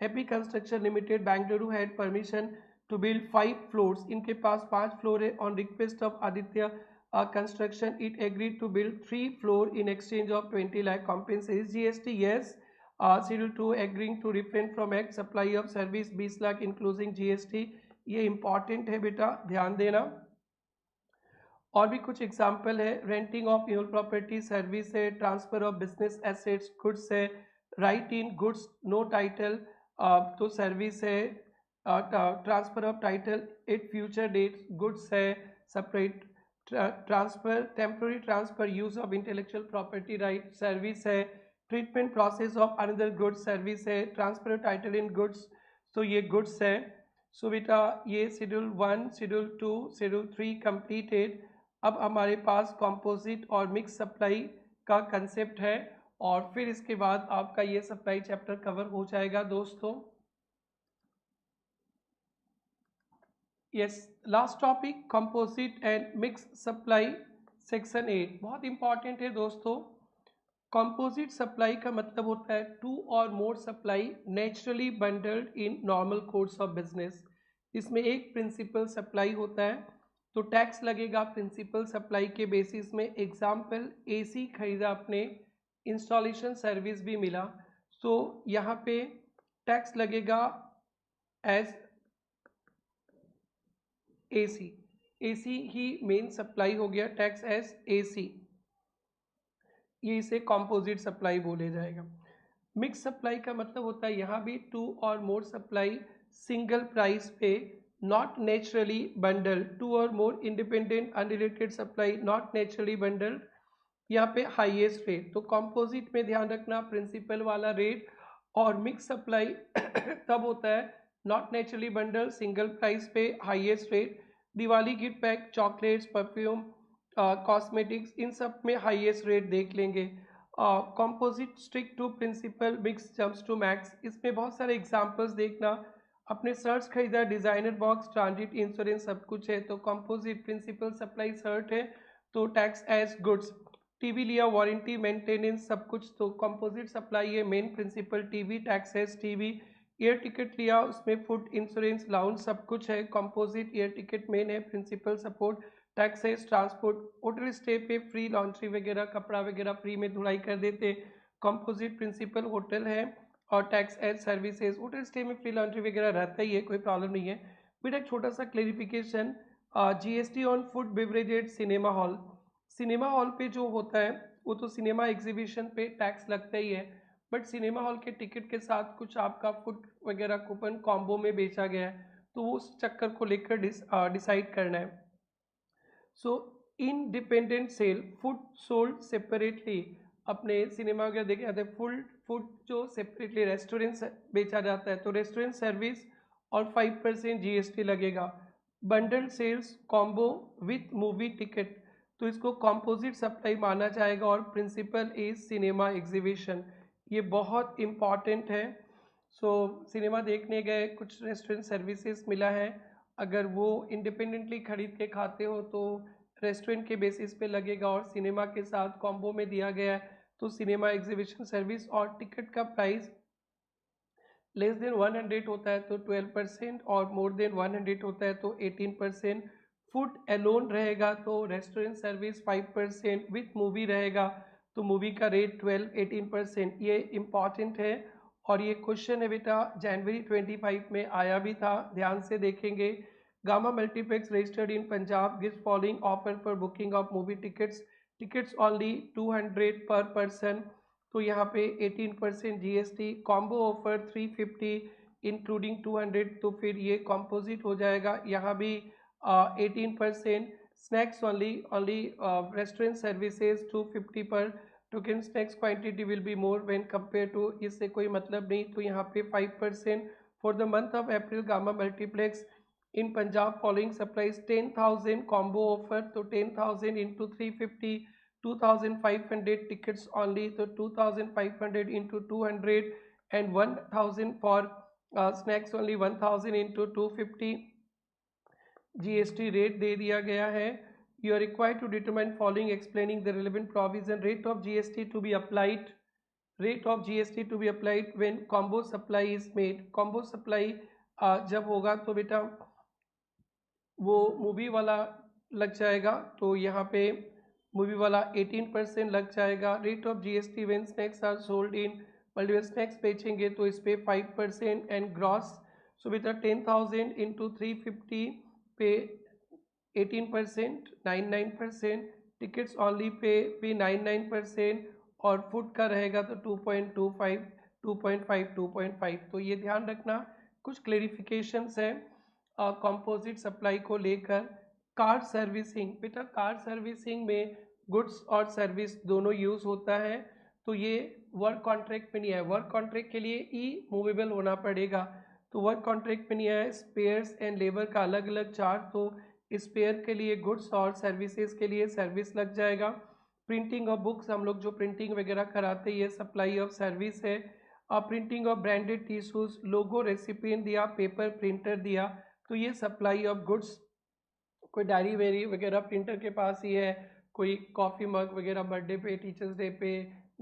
AP construction limited Bengaluru had permission to build 5 floors, इनके पास 5 फ्लोर है। On request of Aditya construction it agreed to build 3 floor in exchange of 20 lakh compensation GST. Yes schedule 2 agreeing to refrain from act supply of service 20 lakh including GST. ये important है बेटा, ध्यान देना। और भी कुछ एग्जाम्पल है, renting of new property service है, transfer of business assets goods है, right in goods no title तो सर्विस है, transfer of title at future date goods है, separate transfer temporary transfer use of intellectual property right service है, treatment process of another goods service है, transfer of title in goods तो ये goods है। सो बेटा ये शेड्यूल 1, शेड्यूल 2, शेड्यूल 3 कंप्लीटेड। अब हमारे पास कंपोजिट और मिक्स सप्लाई का कंसेप्ट है और फिर इसके बाद आपका ये सप्लाई चैप्टर कवर हो जाएगा दोस्तों। Yes, last topic composite and mix supply section 8 बहुत इंपॉर्टेंट है दोस्तों। कंपोजिट सप्लाई का मतलब होता है 2 और more supply naturally bundled in normal course of business. इसमें एक प्रिंसिपल सप्लाई होता है तो टैक्स लगेगा प्रिंसिपल सप्लाई के बेसिस में। एग्जाम्पल एसी खरीदा आपने, इंस्टॉलेशन सर्विस भी मिला, सो यहाँ पे टैक्स लगेगा एज एसी। एसी ही मेन सप्लाई हो गया, टैक्स एज एसी, ये इसे कंपोजिट सप्लाई बोले जाएगा। मिक्स सप्लाई का मतलब होता है यहाँ भी 2 और मोर सप्लाई सिंगल प्राइस पे, नॉट नेचुरली बंडल्ड, 2 और more independent unrelated supply not naturally bundled, यहाँ पे हाईएस्ट रेट। तो कंपोजिट में ध्यान रखना प्रिंसिपल वाला रेट, और मिक्स सप्लाई तब होता है not naturally bundle single price पे highest rate. Diwali gift pack, chocolates, perfume, cosmetics, इन सब में हाईएस्ट रेट देख लेंगे। Composite stick to principal, mix jumps to max. इसमें बहुत सारे एग्जांपल्स देखना। अपने सर्च खरीदा, डिजाइनर बॉक्स, ट्रांजिट इंश्योरेंस सब कुछ है तो कंपोजिट प्रिंसिपल सप्लाई सर्ट है तो टैक्स एज गुड्स। टीवी लिया, वारंटी, मेंटेनेंस सब कुछ तो कंपोजिट सप्लाई है main principal TV, tax as TV. Air ticket लिया, उसमें फूड इंश्योरेंस लाउंज सब कुछ है, कंपोजिट एयर टिकट मेन है principal support, tax as transport. Hotel stay पे फ्री लॉन्ड्री वगैरह, कपड़ा वगैरह फ्री में धुलाई कर देते, कंपोजिट प्रिंसिपल होटल है। और tax as services, hotel stay में फ्री लॉन्ड्री वगैरह रहता ही है, कोई प्रॉब्लम नहीं है। फिर एक छोटा सा clarification, GST on food beverage cinema hall. Cinema hall पे जो होता है वो तो सिनेमा एग्जीबिशन पे टैक्स लगता ही है, बट सिनेमा हॉल के टिकट के साथ कुछ आपका फूड वगैरह कूपन कॉम्बो में बेचा गया है तो वो उस चक्कर को लेकर डिसाइड करना है। So independent sale, food sold separately, अपने सिनेमा वगैरह देखे जाते हैं फुल फूड जो सेपरेटली रेस्टोरेंट बेचा जाता है तो रेस्टोरेंट सर्विस और 5% जीएसटी लगेगा। Bundle sales combo with movie ticket तो इसको कंपोजिट सप्लाई माना जाएगा और प्रिंसिपल इज सिनेमा एग्जीबिशन, ये बहुत इम्पॉर्टेंट है। सो सिनेमा देखने गए, कुछ रेस्टोरेंट सर्विसेज मिला है, अगर वो इंडिपेंडेंटली खरीद के खाते हो तो रेस्टोरेंट के बेसिस पे लगेगा, और सिनेमा के साथ कॉम्बो में दिया गया है तो सिनेमा एग्जीबिशन सर्विस। और टिकट का प्राइस लेस देन 100 होता है तो 12% और मोर देन 100 होता है तो 18%। फूड एलोन रहेगा तो रेस्टोरेंट सर्विस 5%, विथ मूवी रहेगा तो मूवी का रेट 12-18%, ये इम्पॉर्टेंट है। और ये क्वेश्चन है बेटा जनवरी 25 में आया भी था, ध्यान से देखेंगे। Gamma multiplex registered in Punjab gives following offer for booking of movie tickets, tickets only 200 पर पर्सन तो यहाँ पे 18% जीएसटी, कॉम्बो ऑफर 350 इंक्लूडिंग 200 तो फिर ये कंपोजिट हो जाएगा, यहाँ भी 18%। स्नैक्स ओनली रेस्टोरेंट सर्विसेज 250 पर token, snacks quantity will be more when compare to, इससे कोई मतलब नहीं तो यहाँ पे 5%। For the month of April Gamma multiplex in Punjab following supplies 10,000 combo offer तो 10,000 इंटू 350 2,500 tickets only तो 2,500 into 200 and 1,000 for snacks only 1,000 into 250 GST rate दे दिया गया है। You are required to determine following explaining the relevant provision. Rate of GST to be applied, rate of GST to be applied when combo supply is made. Combo supply जब होगा तो बेटा वो movie वाला लग जाएगा, तो यहाँ पे मूवी वाला 18% लग जाएगा। Rate of GST when snacks are sold in multiple snacks बेचेंगे तो इस पे 5% एंड ग्रॉस। सो बेटा 10,000 इंटू 350 पे 18%, 99%। टिकट्स ऑनली पे भी 99%, और फूड का रहेगा तो 2.25, 2.5, 2.5। तो ये ध्यान रखना, कुछ क्लेरिफिकेशंस है कंपोजिट सप्लाई को लेकर। कार सर्विसिंग, बेटा कार सर्विसिंग में गुड्स और सर्विस दोनों यूज़ होता है, तो ये वर्क कॉन्ट्रैक्ट में नहीं है। वर्क कॉन्ट्रैक्ट के लिए ई मूवेबल होना पड़ेगा, तो वर्क कॉन्ट्रैक्ट में नहीं है। स्पेयर्स एंड लेबर का अलग अलग चार्ज, तो स्पेयर के लिए गुड्स और सर्विसेज के लिए सर्विस लग जाएगा। प्रिंटिंग ऑफ बुक्स, हम लोग जो प्रिंटिंग वगैरह कराते हैं ये सप्लाई ऑफ सर्विस है। Printing of branded tissues, logo recipient दिया, पेपर प्रिंटर दिया, तो ये सप्लाई ऑफ गुड्स। कोई डायरी वेरी वगैरह प्रिंटर के पास ही है, कोई कॉफ़ी मग वगैरह बर्थडे पे टीचर्स डे पे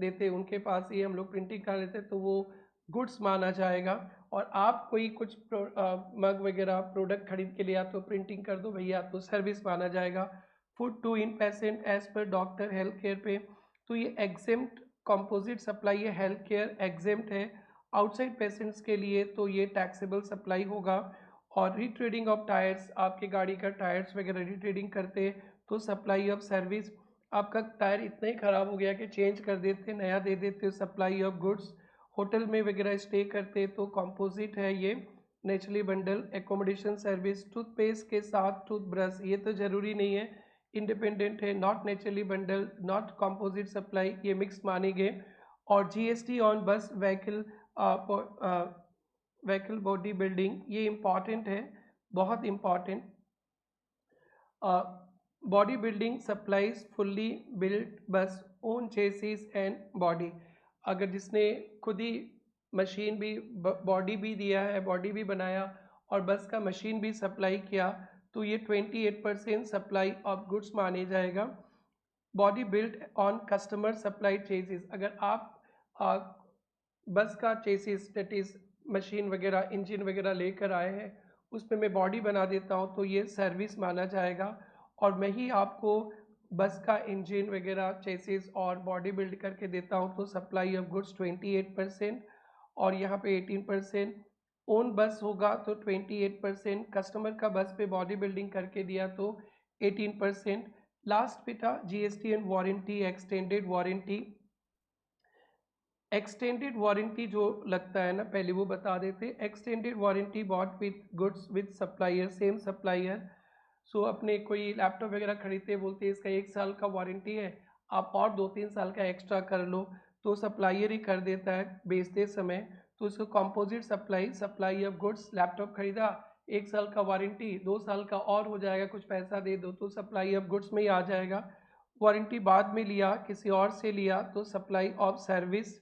देते उनके पास ही हम लोग प्रिंटिंग कर लेते, तो वो गुड्स माना जाएगा। और आप कोई कुछ मग वगैरह प्रोडक्ट खरीद के लिया तो प्रिंटिंग कर दो भैया, तो सर्विस माना जाएगा। Food to in patient as per doctor health care पे, तो ये एग्जेम्प्ट कंपोजिट सप्लाई है, हेल्थ केयर एग्जेम्प्ट है। आउटसाइड पेशेंट्स के लिए तो ये टैक्सेबल सप्लाई होगा। और रीट्रेडिंग ऑफ टायर्स, आपके गाड़ी का टायर्स वगैरह रीट्रेडिंग करते तो सप्लाई ऑफ सर्विस। आपका टायर इतना ही ख़राब हो गया कि चेंज कर देते, नया दे देते, सप्लाई ऑफ गुड्स। होटल में वगैरह स्टे करते तो कंपोजिट है ये। Naturally bundle accommodation service, toothpaste के साथ टूथब्रश, ये तो ज़रूरी नहीं है, इंडिपेंडेंट है। Not naturally bundle, not composite supply, ये मिक्स मानेंगे। और जीएसटी ऑन बस व्हीकल, व्हीकल बॉडी बिल्डिंग, ये इम्पॉर्टेंट है, बहुत important. Body building supplies fully built बस ओन चेसिस एंड बॉडी। अगर जिसने खुद ही मशीन भी, बॉडी भी दिया है, बॉडी भी बनाया और बस का मशीन भी सप्लाई किया, तो ये 28% सप्लाई ऑफ गुड्स माने जाएगा। Body built on customer supply chassis, अगर आप बस का चेसिस डेट इज़ मशीन वगैरह इंजन वगैरह लेकर आए हैं, उस पर मैं बॉडी बना देता हूँ तो ये सर्विस माना जाएगा। और मैं ही आपको बस का इंजन वगैरह चेसिस और बॉडी बिल्ड करके देता हूँ, तो सप्लाई ऑफ गुड्स 28%, और यहाँ पे 18%। ओन बस होगा तो 28%, कस्टमर का बस पे बॉडी बिल्डिंग करके दिया तो 18%। लास्ट बेटा GST and warranty, extended warranty. Extended warranty जो लगता है ना, पहले वो बता देते। Extended warranty bought with goods with supplier, same supplier. So अपने कोई लैपटॉप वगैरह खरीदते बोलते हैं इसका 1 साल का वारंटी है, आप और 2-3 साल का एक्स्ट्रा कर लो, तो सप्लायर ही कर देता है बेचते समय। तो इसको composite supply, supply of goods, laptop खरीदा 1 साल का वारंटी, 2 साल का और हो जाएगा, कुछ पैसा दे दो, तो सप्लाई ऑफ गुड्स में ही आ जाएगा। वारंटी बाद में लिया, किसी और से लिया, तो सप्लाई ऑफ सर्विस।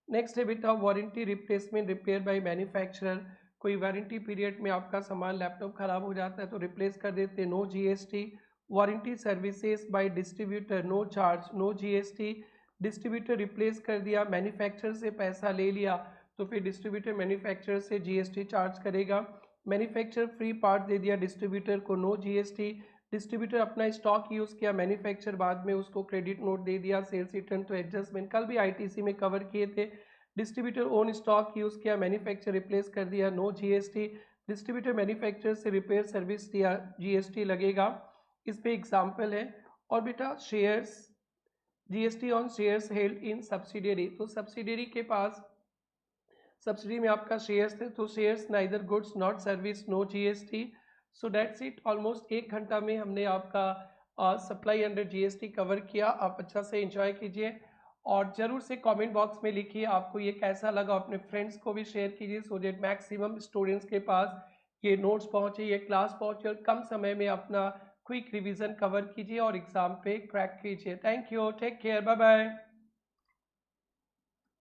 नेक्स्ट है बेटा warranty replacement, repair by manufacturer. कोई वारंटी पीरियड में आपका सामान लैपटॉप ख़राब हो जाता है तो रिप्लेस कर देते, no GST. Warranty services by distributor, no charge, no GST. Distributor replace कर दिया, मैन्युफैक्चरर से पैसा ले लिया, तो फिर डिस्ट्रीब्यूटर मैन्युफैक्चरर से जीएसटी चार्ज करेगा। मैन्युफैक्चरर फ्री पार्ट दे दिया डिस्ट्रीब्यूटर को, नो जीएसटी। डिस्ट्रीब्यूटर अपना स्टॉक यूज़ किया, मैन्युफैक्चर बाद में उसको क्रेडिट नोट दे दिया, सेल्स रिटर्न तो एडजस्टमेंट, कल भी आईटीसी में कवर किए थे। डिस्ट्रीब्यूटर ओन स्टॉक यूज़ किया, मैन्युफैक्चर रिप्लेस कर दिया, नो जीएसटी। डिस्ट्रीब्यूटर मैन्युफैक्चर से रिपेयर सर्विस दिया, जीएसटी लगेगा, इस पे एग्जाम्पल है। और बेटा shares, GST on shares held in subsidiary, तो सब्सिडियरी के पास सब्सिडी में आपका शेयर्स थे, तो shares neither goods not service, no GST. So that's it, almost 1 घंटा में हमने आपका सप्लाई अंडर जीएसटी कवर किया। आप अच्छा से एंजॉय कीजिए और ज़रूर से कमेंट बॉक्स में लिखिए आपको ये कैसा लगा, अपने फ्रेंड्स को भी शेयर कीजिए, सो दैट मैक्सिमम स्टूडेंट्स के पास ये नोट्स पहुँचे, ये क्लास पहुँचे, और कम समय में अपना क्विक रिवीजन कवर कीजिए और एग्ज़ाम पे क्रैक कीजिए। Thank you, take care, bye bye.